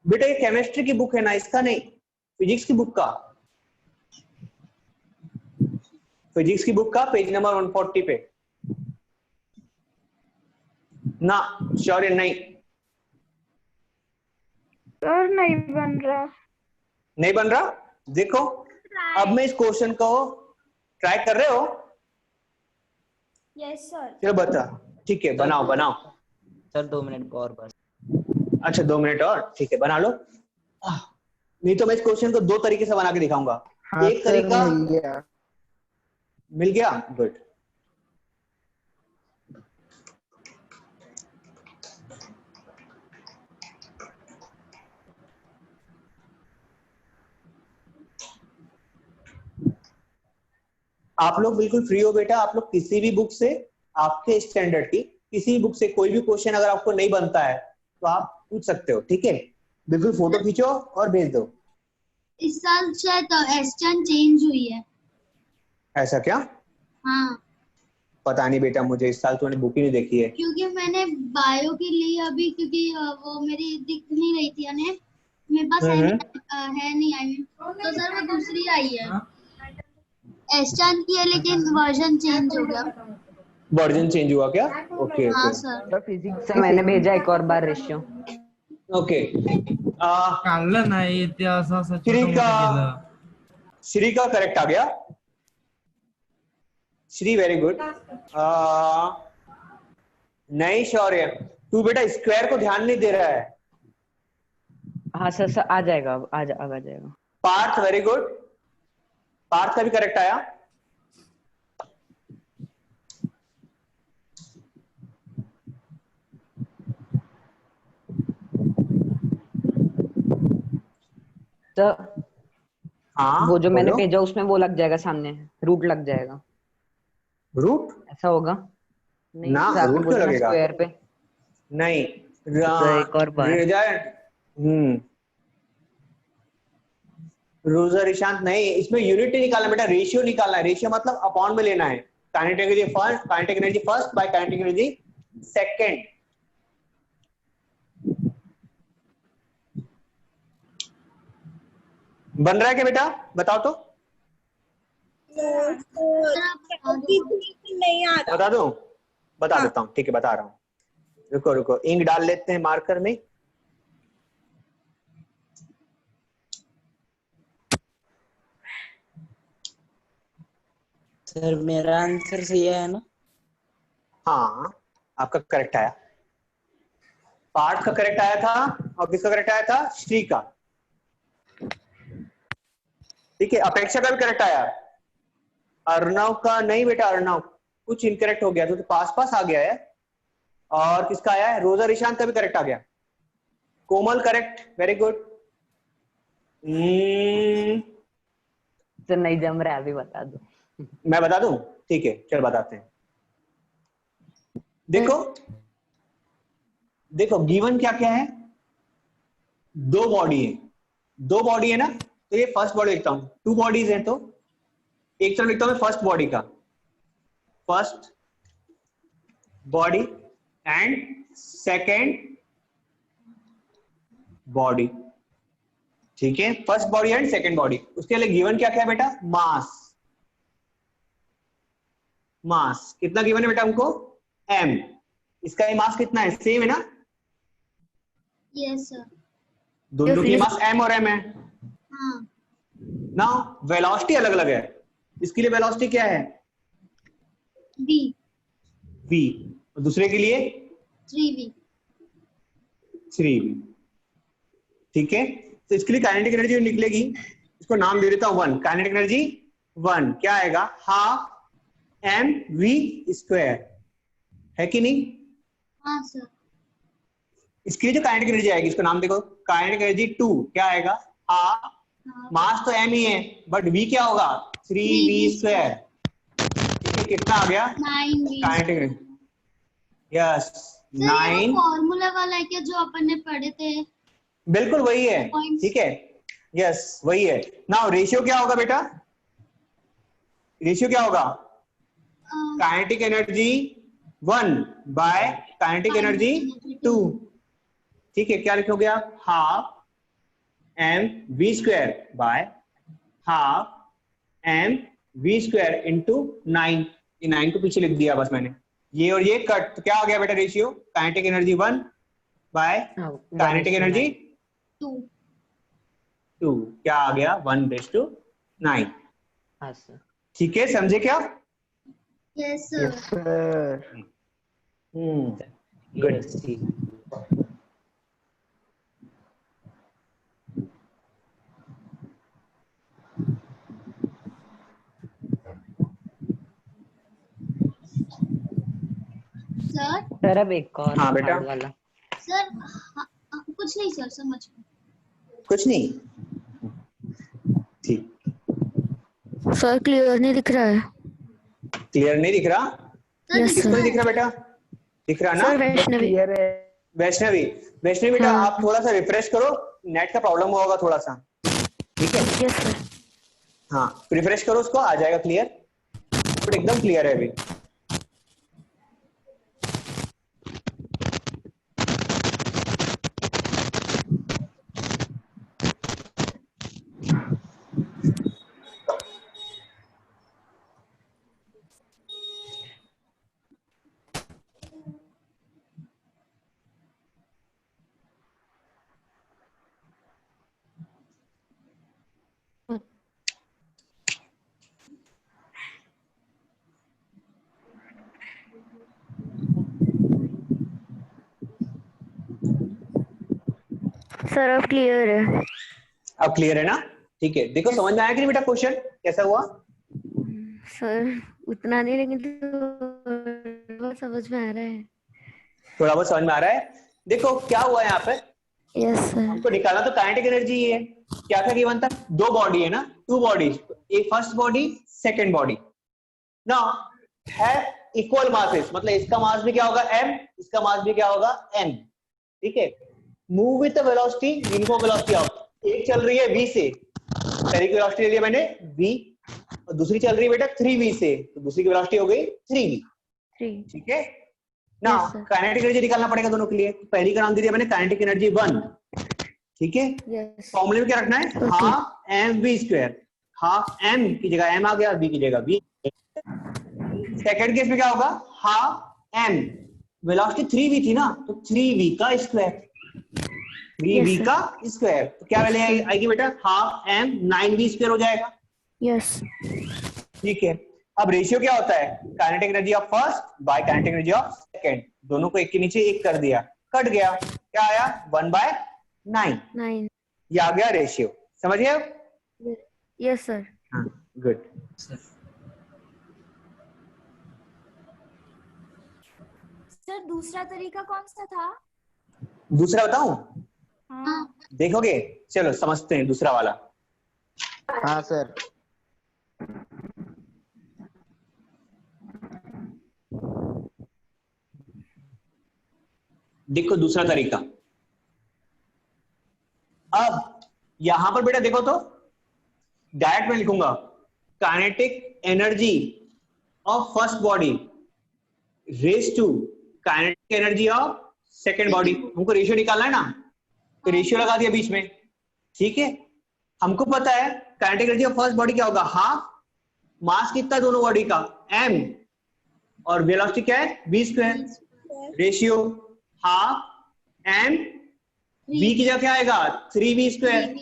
बेटा ये केमिस्ट्री की बुक है ना, इसका नहीं, फिजिक्स की बुक का। फिजिक्स की बुक का पेज नंबर 140 पे। ना शौर्य नहीं, सर नहीं बन रहा। नहीं बन रहा। देखो अब मैं इस क्वेश्चन को ट्राई कर रहे हो। Yes sir. चलो बता, ठीक है बनाओ बनाओ। सर 2 मिनट और बस। अच्छा 2 मिनट और, ठीक है बना लो। नहीं तो मैं इस क्वेश्चन को 2 तरीके से बना के दिखाऊंगा। हाँ एक सर तरीका मिल गया। मिल गया, गुड। आप लोग बिल्कुल फ्री हो बेटा, आप लोग किसी भी बुक से, आपके स्टैंडर्ड की किसी भी बुक से कोई भी क्वेश्चन अगर आपको नहीं बनता है तो आप पूछ सकते हो, ठीक है। बिल्कुल फोटो खींचो और भेज दो। इस साल शायद एस्टन चेंज हुई है। ऐसा क्या? हाँ पता नहीं बेटा, मुझे इस साल तूने बुक ही नहीं देखी है। क्योंकि मैंने बायो की ली अभी, क्योंकि वो मेरी दिख नहीं रही थी यानी मेरे पास है नहीं आई तो सर वो दूसरी आई है। एस्टन की है लेकिन वर्जन चेंज हो गया। वर्जन चेंज हुआ क्या? ओके हाँ ओके सर। फिजिक्स सर मैंने भेजा एक और बार रेशियो। ओके। चांगलं नाही ते असं असं श्री छोटं का मोठं केलं. श्री का करेक्ट आ गया। Shri very good. नहीं शौर्य, तू बेटा स्क्वायर को ध्यान नहीं दे रहा है। हाँ सर सर आ जाएगा, अब आ जाएगा। पार्थ वेरी गुड, पार्थ का भी करेक्ट आया। तो हाँ वो जो मैंने बोलो। भेजा उसमें वो लग जाएगा, सामने रूट लग जाएगा। रूट? ऐसा होगा? नहीं ना, सर आपने रूट बोला क्यों ना लगेगा? स्क्वायर पे। नहीं तो एक और बार रोजर ईशांत नहीं, इसमें यूनिट नहीं निकालना बेटा, रेशियो निकालना है। रेशियो मतलब अपॉन में लेना है। Kinetic energy first, kinetic energy first by kinetic energy second. बन रहा है क्या बेटा? बताओ तो। नहीं आ बता दूं? बता देता हूँ, ठीक है बता रहा हूँ। रुको रुको, इंक डाल लेते हैं मार्कर में। सर मेरा आंसर सही है ना? हाँ आपका करेक्ट आया। पार्थ का करेक्ट आया था और किसका करेक्ट आया था? श्री का। ठीक है, अपेक्षा का भी करेक्ट आया। अर्णव का नहीं बेटा, अर्णव कुछ इनकरेक्ट हो गया तो पास पास आ गया है। और किसका आया है? रोजा ईशांत का भी करेक्ट आ गया। कोमल करेक्ट, वेरी गुड। सर नहीं जम रहा है, अभी बता दो। मैं बता दूं? ठीक है चल बताते हैं। देखो देखो गिवन क्या क्या है? 2 बॉडी है, 2 बॉडी है ना, तो ये फर्स्ट बॉडी लिखता हूं। 2 बॉडीज है तो एक तरफ लिखता हूं मैं फर्स्ट बॉडी का, first body and second body. ठीक है, first body and second body. उसके लिए गिवन क्या क्या है बेटा? मास। मास कितना गिवन है बेटा हमको? m। इसका ये मास कितना है? सेम है ना? Yes sir. दोनों की मास m और m है। हाँ ना वेलोसिटी अलग अलग है। इसके लिए वेलोसिटी क्या है? v। v। और दूसरे के लिए 3v। 3v। ठीक है, तो इसके लिए काइनेटिक एनर्जी निकलेगी, इसको नाम दे देता हूं 1। काइनेटिक एनर्जी 1 क्या आएगा? Half mv²। है कि नहीं? हाँ सर। इसके लिए जो काइनेटिक एनर्जी आएगी इसको नाम देखो, काइनेटिक एनर्जी 2 क्या आएगा? हाफ, मास तो m ही है बट v क्या होगा? 3v²। कितना आ गया? 9v। Kinetic energy yes 9। Formula वाला है क्या जो अपन ने पढ़े थे? बिल्कुल वही है, ठीक है यस वही है। नाउ रेशियो क्या होगा बेटा? रेशियो क्या होगा? Kinetic energy 1 by kinetic energy 2। ठीक है, क्या लिखोगे आप? Half mv² by half v square into 9, ये 9 को पीछे लिख दिया बस मैंने, ये और ये कट, तो क्या आ गया बेटा ratio, kinetic energy 1 by kinetic energy 2, क्या आ गया 1:9। हाँ सर। ठीक है, समझे क्या? Yes sir. Sir good. Sir अब एक और हाँ बेटा। hard वाला। सर कुछ नहीं सर, समझ में। कुछ नहीं, ठीक। सर क्लियर नहीं दिख रहा है। क्लियर नहीं दिख रहा? सर यस किसको सर। नहीं दिख रहा बेटा? दिख रहा ना? सर वैष्णवी। क्लियर है। वैष्णवी, वैष्णवी बेटा हाँ। आप थोड़ा सा रिफ्रेश करो, नेट का प्रॉब्लम हुआ होगा थोड़ा सा, ठीक है? Yes sir. हाँ रिफ्रेश करो उसको, आ जाएगा क्लियर, बट एकदम क्लियर है अभी। सर अब क्लियर है। अब क्लियर है ना? ठीक है, देखो समझ में आया कि नहीं बेटा क्वेश्चन कैसा हुआ? सर उतना नहीं, लेकिन तो समझ में आ रहा है। थोड़ा बहुत समझ में आ रहा है। देखो क्या हुआ यहाँ पे, यस सर। हमको निकालना तो काइनेटिक एनर्जी ही है। क्या था गिवन था? दो बॉडी है ना, टू बॉडीज, एक फर्स्ट बॉडी सेकंड बॉडी ना है इक्वल मासेस, मतलब इसका मास भी क्या होगा m, इसका मास भी क्या होगा m, ठीक है? Move with the velocity, uniform velocity of, एक चल रही है v से, पहली की वेलोसिटी ले लिया मैंने v, और दूसरी चल रही है बेटा 3v से, तो दूसरी की वेलोसिटी हो गई 3v, ठीक है ना? काइनेटिक एनर्जी निकालना पड़ेगा दोनों के लिए, पहली का नाम दे दिया मैंने काइनेटिक एनर्जी 1, ठीक है? फॉर्मूले में क्या रखना है? Half M V square, half M की जगह एम आ गया, वी की जगह वी। सेकंड केस में क्या होगा? हाफ एम, वेलोसिटी 3v थी ना, तो 3v का स्क्वायर, 3v का स्क्वायर, तो क्या वैल्यू आएगी बेटा? हाफ एम 9v स्क्वायर हो जाएगा। यस। ठीक है, अब रेशियो क्या होता है? Kinetic energy of first by kinetic energy of second, दोनों को एक के नीचे एक कर दिया, कट गया, क्या आया? 1/9, ये आ गया रेशियो। समझ गए आप? Yes sir. हाँ गुड। सर दूसरा तरीका कौन सा था? दूसरा बताऊं? हाँ। देखोगे? चलो समझते हैं दूसरा वाला। हाँ सर। देखो दूसरा तरीका, अब यहां पर बेटा देखो तो डायरेक्ट में लिखूंगा kinetic energy of first body raise to kinetic energy of second body. हमको रेशियो निकालना है ना, तो रेशियो लगा दिया बीच में, ठीक है? हमको पता है kinetic energy of first body क्या होगा? हाफ मास कितना दोनों बॉडी का m, और वेलोसिटी क्या है? v square, ratio half m, v की जगह क्या आएगा? 3v स्क्वायर,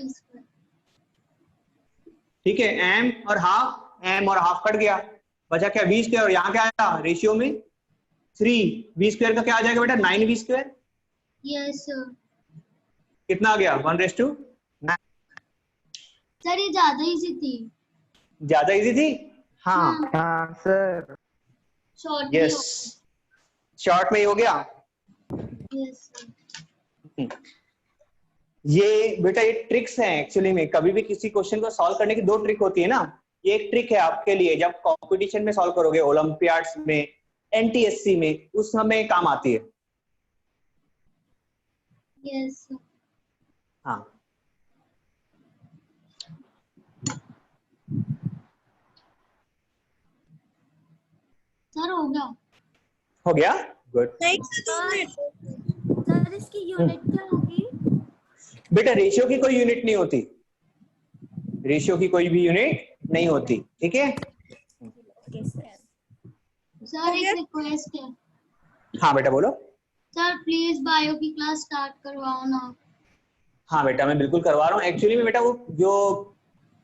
ठीक है? m और हाफ कट गया, बचा क्या? v स्क्वायर, और यहाँ क्या आया रेशियो में? 3v स्क्वायर का क्या आ जाएगा बेटा? 9v square. Yes sir. कितना आ गया? 1/9। सर ये ज्यादा इजी थी। ज्यादा इजी थी? हाँ हाँ सर। शॉर्ट यस, शॉर्ट में ही हो गया। Yes sir. ये बेटा ये ट्रिक्स हैं एक्चुअली में, कभी भी किसी क्वेश्चन को सॉल्व करने की दो ट्रिक होती है ना, ये एक ट्रिक है आपके लिए, जब कंपटीशन में सॉल्व करोगे, ओलंपियाड्स में, एनटीएससी में, उस समय काम आती है। Yes sir. हाँ सर हो गया। हो गया, गुड। सर इसकी यूनिट क्या होगी? बेटा रेशियो की कोई यूनिट नहीं होती, रेशियो की कोई भी यूनिट नहीं होती, ठीक है? सर एक रिक्वेस्ट है। हाँ बेटा बोलो। सर प्लीज बायो की क्लास स्टार्ट करवाओ ना। हाँ बेटा मैं बिल्कुल करवा रहा हूँ। एक्चुअली में बेटा वो जो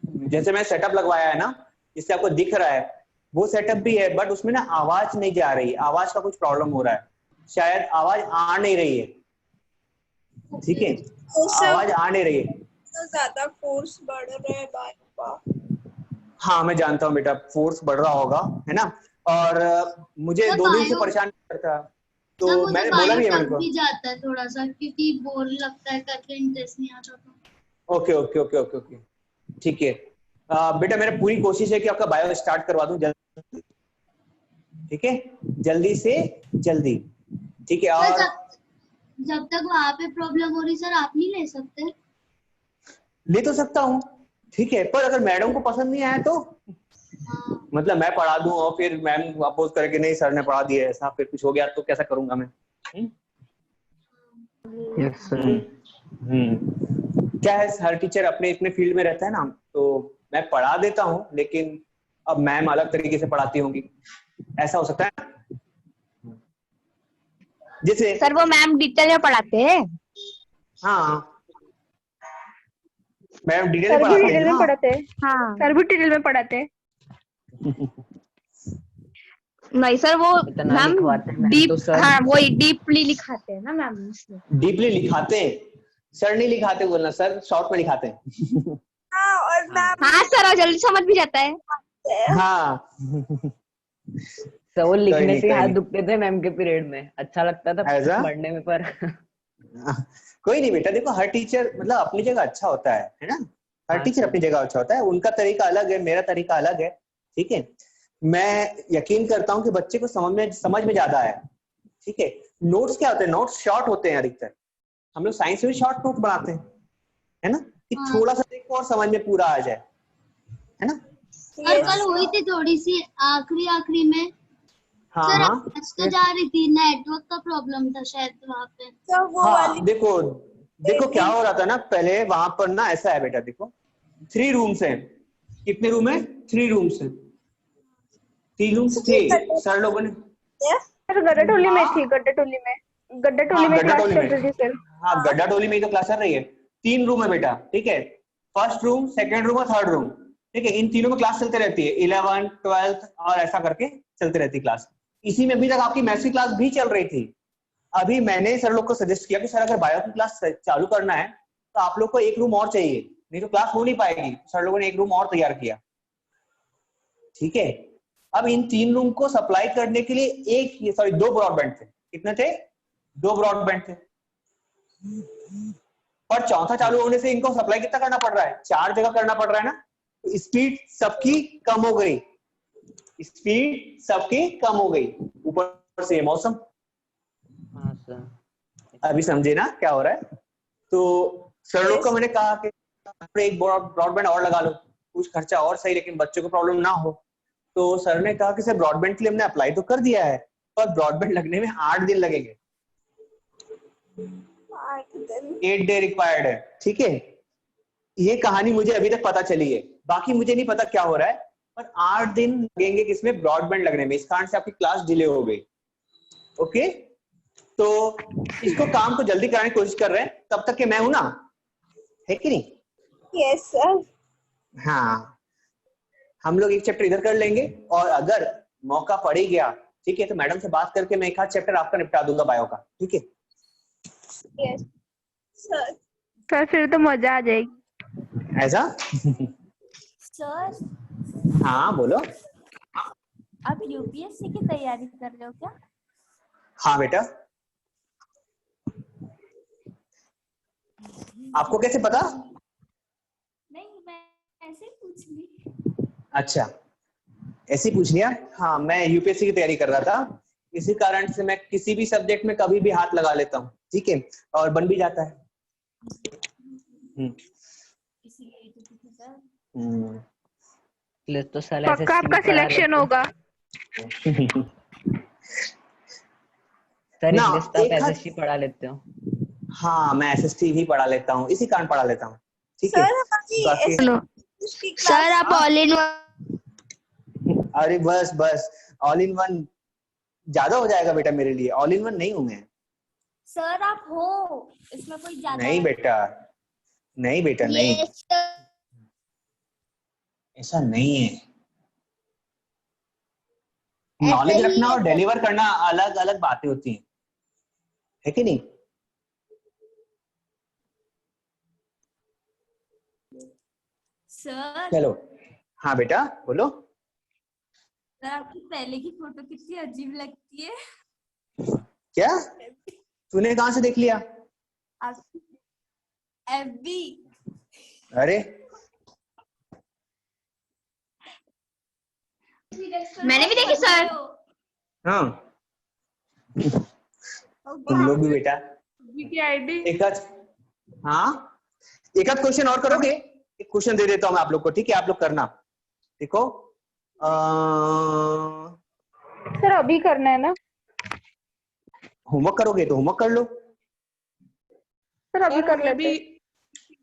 जैसे मैं सेटअप लगवाया है ना, जिससे आपको दिख रहा है, वो सेटअप भी है, बट उसमें ना आवाज नहीं जा रही, आवाज का कुछ प्रॉब्लम हो रहा है, शायद आवाज आ नहीं रही है। ठीक है, आवाज आ नहीं रही है, ज्यादा फोर्स बढ़ रहा है बायो का। हाँ मैं जानता हूँ बेटा, फोर्स बढ़ रहा होगा, है ना। और मुझे 2 दिन से परेशान करता, तो मैंने बोला भी है मेरे को। भी जाता है थोड़ा सा, क्योंकि बोर लगता है, करके इंटरेस्ट नहीं आता तो। Okay okay okay okay okay, ठीक है। बेटा मेरा पूरी कोशिश है कि आपका बायो स्टार्ट करवा दूं जल्दी, ठीक है, जल्दी से जल्दी, ठीक है। और जब तक वहाँ पे प्रॉब्लम हो रही सर, आप नहीं ले सकते? ले तो सकता हूँ, ठीक है, पर अगर मैडम को पसंद नहीं आया तो मतलब मैं पढ़ा दूं और फिर मैम अपोज करे कि नहीं सर ने पढ़ा दिया, ऐसा फिर कुछ हो गया तो कैसा करूंगा मैं? Yes sir. क्या है, हर टीचर अपने अपने फील्ड में रहता है ना, तो मैं पढ़ा देता हूँ, लेकिन अब मैम अलग तरीके से पढ़ाती होंगी, ऐसा हो सकता है। जैसे सर वो मैम डिटेल में पढ़ाते हैं। हाँ मैम डिटेल में पढ़ाते हैं। में पढ़ाते हैं। हाँ सर भी डिटेल में पढ़ाते हैं। नहीं सर वो मैम डीप, हाँ वही डीपली लिखाते हैं ना मैम। डीपली लिखाते हैं, सर नहीं लिखाते बोलना, सर शॉर्ट में लिखाते हैं। हाँ सर, और जल्दी समझ भी जाता है। हाँ तो वो लिखने से हाथ दुखते थे मैम के पीरियड में, अच्छा लगता था पढ़ने में, पर कोई नहीं बेटा, देखो हर टीचर मतलब अपनी जगह अच्छा होता है ना, हर टीचर अपनी जगह अच्छा होता है, उनका तरीका अलग है, मेरा तरीका अलग है, ठीक है। मैं यकीन करता हूँ कि बच्चे को समझ में ज्यादा है, ठीक है। नोट्स क्या होते हैं, नोट्स शॉर्ट होते हैं अधिकतर, हम लोग साइंस में भी शॉर्ट नोट बनाते हैं, है ना, कि थोड़ा सा देखो और समझ में पूरा आ जाए, है ना। और कल हुई थी थोड़ी सी आखिरी में। हाँ सर हाँ तो जा रही थी, नेटवर्क का प्रॉब्लम था शायद वहाँ पे। हाँ देखो क्या हो रहा था ना, पहले वहां पर ना ऐसा है बेटा, देखो 3 रूम्स हैं। कितने रूम है? 3 रूम्स हैं, 3 रूम्स थे। सर लोगों ने गड्ढा-टोली में थी, गड्ढा-टोली में क्लास चल रही थी सर। हाँ गड्ढा-टोली में ही तो क्लास चल रही है। 3 रूम है बेटा, ठीक है, फर्स्ट रूम, सेकंड रूम और थर्ड रूम, ठीक है। इन तीनों में क्लास चलते रहती है, 11, 12 और ऐसा करके चलती रहती क्लास। इसी में अभी तक आपकी मैथ्स की क्लास भी चल रही थी। अभी मैंने सर लोग को सजेस्ट किया कि सर अगर बायो की क्लास चालू करना है तो आप लोग को 1 रूम और चाहिए, नहीं तो क्लास हो नहीं पाएगी। सर लोगों ने 1 रूम और तैयार किया, ठीक है। अब इन 3 रूम को सप्लाई करने के लिए 2 ब्रॉडबैंड थे। कितने थे? 2 ब्रॉडबैंड थे, पर चौथा चालू होने से इनको सप्लाई कितना करना पड़ रहा है? 4 जगह करना पड़ रहा है ना, तो स्पीड सबकी कम हो गई, स्पीड सबकी कम हो गई, ऊपर से मौसम। हाँ सर, अभी समझे ना क्या हो रहा है। तो सर लोग को मैंने कहा कि एक ब्रॉडबैंड और लगा लो, कुछ खर्चा और सही, लेकिन बच्चों को प्रॉब्लम ना हो। तो सर ने कहा कि सर ब्रॉडबैंड के लिए हमने अप्लाई तो कर दिया है, पर ब्रॉडबैंड लगने में 8 दिन लगेंगे, 8 डे रिक्वायर्ड है, ठीक है। ये कहानी मुझे अभी तक पता चली है, बाकी मुझे नहीं पता क्या हो रहा है, पर 8 दिन लगेंगे किसमें? ब्रॉडबैंड लगने में। इस कारण से आपकी क्लास डिले हो गई, ओके। तो इसको काम को जल्दी कराने की कोशिश कर रहे हैं, तब तक कि मैं हूं ना, है कि नहीं? Yes sir. हाँ, हम लोग एक चैप्टर इधर कर लेंगे, और अगर मौका पड़ ही गया, ठीक है, तो मैडम से बात करके मैं 1 चैप्टर आपका निपटा दूंगा बायो का, ठीक है। Yes sir. सर फिर तो मजा आ जाएगी। ऐसा? सर हाँ बोलो। आप यूपीएससी की तैयारी कर रहे हो क्या? हाँ बेटा। आपको कैसे पता? नहीं, मैं ऐसे ही पूछ ली। अच्छा, ऐसे ही पूछ लिया। हाँ, मैं यूपीएससी की तैयारी कर रहा था, इसी कारण से मैं किसी भी सब्जेक्ट में कभी भी हाथ लगा लेता हूँ, ठीक है, और बन भी जाता है। इसीलिए तो पूछा सर। तो पक्का आपका सिलेक्शन होगा। सर आप एसएसटी पढ़ा लेते हो? हाँ, मैं एसएसटी भी पढ़ा लेता हूँ, इसी कारण पढ़ा लेता हूँ, ठीक है। सर आप ऑल इन वन। अरे बस ऑल इन वन ज्यादा हो जाएगा बेटा मेरे लिए, ऑल इन वन नहीं हूं मैं। सर आप हो, इसमें कोई ज्यादा नहीं बेटा, नहीं बेटा, नहीं, ऐसा नहीं है। नॉलेज रखना और डिलीवर करना अलग अलग बातें होती हैं, है कि नहीं? सर। चलो, हाँ बेटा बोलो। सर आपकी पहले की फोटो कितनी अजीब लगती है। क्या तूने कहां से देख लिया? आपकी एफबी। अरे मैंने भी देखी सर। हाँ तुम लोग भी बेटा एक आध, हाँ एक आध क्वेश्चन और करोगे? एक क्वेश्चन दे देता हूं मैं आप लोग को, ठीक है? आप लोग करना। देखो सर अभी करना है ना? होमवर्क करोगे तो होमवर्क कर लो। सर अभी कर लेते।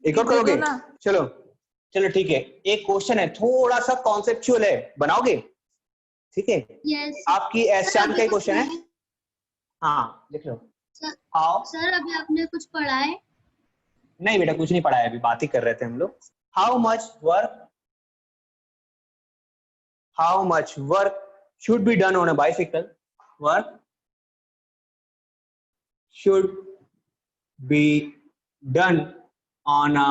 एक और करोगे? चलो चलो ठीक है। एक क्वेश्चन है, थोड़ा सा कॉन्सेप्चुअल है, बनाओगे? ठीक है। आपकी एसचान का क्वेश्चन है। हाँ लिख लो। सर अभी आपने कुछ पढ़ा है? नहीं बेटा कुछ नहीं पढ़ा है, अभी बात ही कर रहे थे हम लोग। How much work should be done on a bicycle? Work should be done on a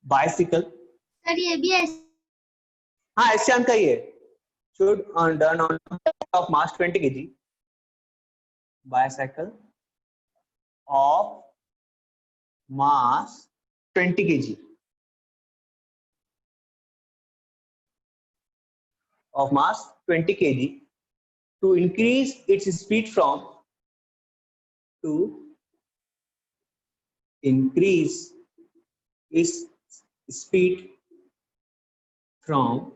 bicycle. Sir ये भी है। हाँ एसचान का ही है। should done on of mass 20 kg bicycle of mass 20 kg of mass 20 kg to increase its speed from from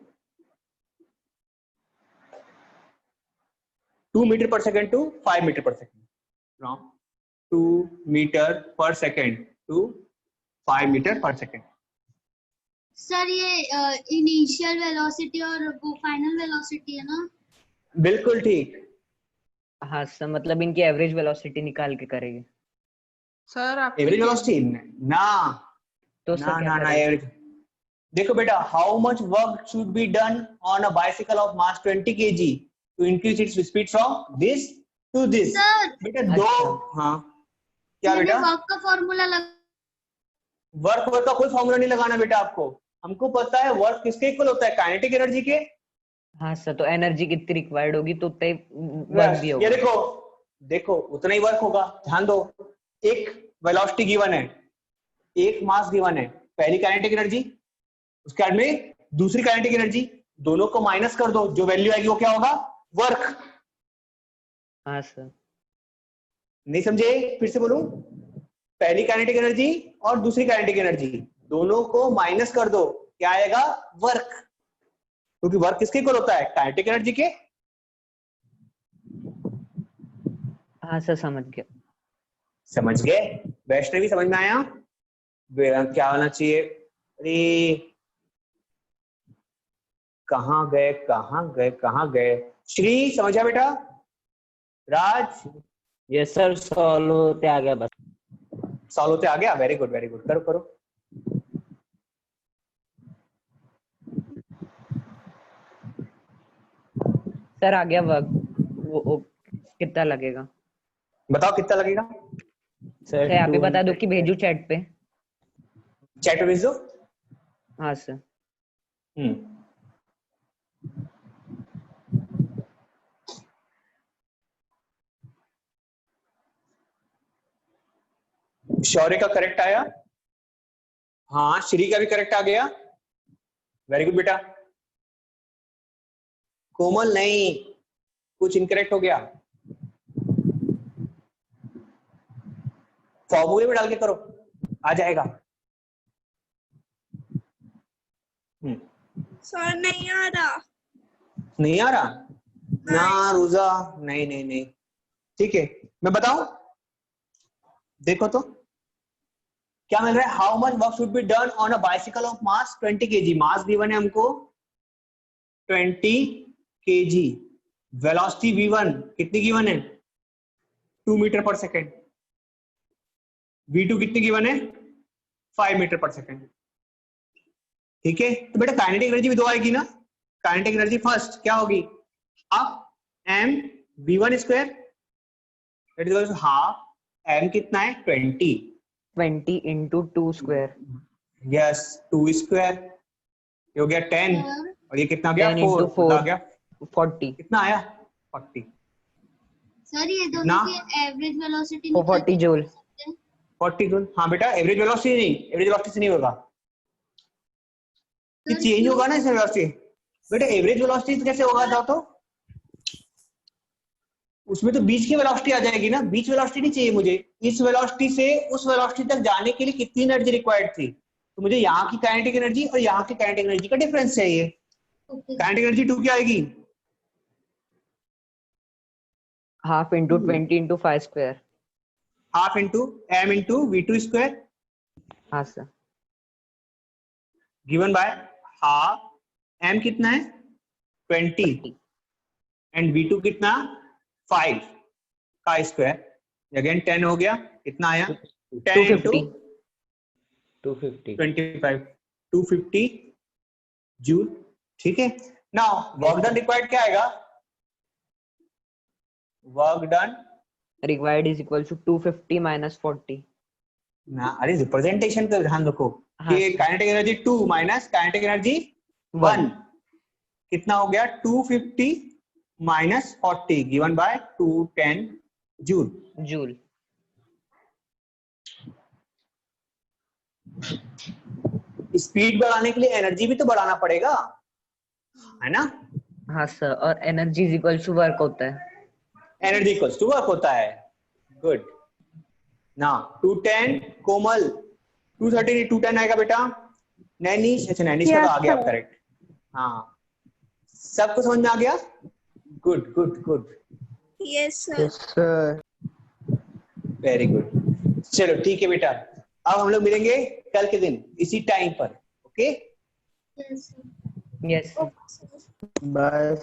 2 meter per second to 5 meter per second, from 2 meter per second to 5 meter per second. Sir ये initial velocity और वो final velocity है ना? बिल्कुल ठीक। हाँ sir, मतलब इनकी एवरेज वेलोसिटी निकाल के करेंगे सर। आप एवरेज वेलोसिटी ना तो ना ना ना एवरेज। देखो बेटा, how much work should be done on a bicycle of mass 20 kg to increase its speed from this to this. बेटा दो। हाँ क्या बेटा? वर्क का फॉर्मूला वर्क का कोई फॉर्मूला नहीं लगाना बेटा आपको। हमको पता है वर्क किसके इक्वल होता है, काइनेटिक एनर्जी के। हाँ सर, तो एनर्जी कितनी रिक्वायर्ड होगी तो उतना ही वर्क भी होगा। ये देखो उतना ही वर्क होगा। ध्यान दो, एक वेलोसिटी गिवन है, एक मास गिवन है, पहली काइनेटिक एनर्जी, उसके बाद में दूसरी काइनेटिक एनर्जी, दोनों को माइनस कर दो, जो वैल्यू आएगी वो क्या होगा? वर्क। हाँ सर। नहीं समझे? फिर से बोलूं, पहली काइनेटिक एनर्जी और दूसरी काइनेटिक एनर्जी, दोनों को माइनस कर दो, क्या आएगा? वर्क। क्योंकि वर्क किसके इक्वल होता है? काइनेटिक एनर्जी के। हाँ सर समझ गया। समझ गए? वैष्णवी समझ में आया? क्या होना चाहिए? अरे कहाँ गए? श्री समझा बेटा? राज? यस सर, सॉल्व होते आ गया। बस सॉल्व होते आ गया। वेरी गुड करो। सर आ गया वर्क। वो कितना लगेगा? बताओ कितना लगेगा? सर यहाँ पे बता दो कि भेजू चैट पे भेज दो। हाँ सर। शौर्य का करेक्ट आया। हाँ श्री का भी करेक्ट आ गया। वेरी गुड बेटा। कोमल नहीं, कुछ इनकरेक्ट हो गया। फॉर्मूले में डाल के करो, आ जाएगा। सर नहीं आ रहा। नहीं आ रहा ना रोजा? नहीं ठीक है, मैं बताऊं? देखो तो क्या मिल रहा है? How much work should be done on a bicycle of mass 20 kg। Mass given है हमको 20 kg। वेलोसिटी v1 कितनी गिवन है 2 मीटर पर सेकेंड, v2 कितनी गिवन है 5 मीटर पर सेकेंड। ठीक है, तो बेटा काइनेटिक एनर्जी भी दो आएगी ना। काइनेटिक एनर्जी फर्स्ट क्या होगी half m v1 square that is half m कितना है 20 into 2 स्क्वायर, यस 2 स्क्वायर, ये हो गया 10 और ये कितना हो गया 10 into 4 आ गया 40, कितना आया 40। सर ये दोनों की एवरेज वेलोसिटी 40 जूल। 40 जूल, हाँ बेटा एवरेज वेलोसिटी नहीं, एवरेज वेलोसिटी से नहीं होगा, ये चेंज होगा ना इसमें वेलोसिटी। बेटा एवरेज वेलोसिटी कैसे होगा था तो उसमें तो बीच की वेलोसिटी आ जाएगी ना, बीच वेलोसिटी नहीं चाहिए मुझे, इस वेलोसिटी से उस वेलोसिटी तक जाने के लिए कितनी एनर्जी रिक्वायर्ड थी, तो मुझे यहाँ की काइनेटिक एनर्जी और यहाँ की काइनेटिक एनर्जी का डिफरेंस चाहिए। काइनेटिक एनर्जी 2 क्या आएगी half into 20 into 5 square, half into m into v2 square हाँ sir, given by half m कितना है 20 एंड v2 कितना 5 का स्क्वायर, अगेन 10 हो गया, कितना आया 10 इंटू 25 250 जूल। ठीक है, नाउ वर्क डन रिक्वायर्ड क्या आएगा, work done required is equal to 250 minus 40 ना। अरे रिप्रेजेंटेशन पे ध्यान रखो कि kinetic energy 2 minus kinetic energy 1 कितना हो गया 250 minus 40 given by 210 joule. Speed बढ़ाने के लिए एनर्जी भी तो बढ़ाना पड़ेगा, है ना। हाँ सर, और energy is equal to work होता है, एनर्जी इक्वल्स टू वर्क होता है। गुड, नाउ 210 कोमल 230 210 आएगा बेटा, नैनीश, अच्छा नैनीश का तो आ गया करेक्ट, हाँ सबको समझ में आ गया, good good good, yes sir, very good. चलो ठीक है बेटा, अब हम लोग मिलेंगे कल के दिन इसी टाइम पर, ओके यस बाय।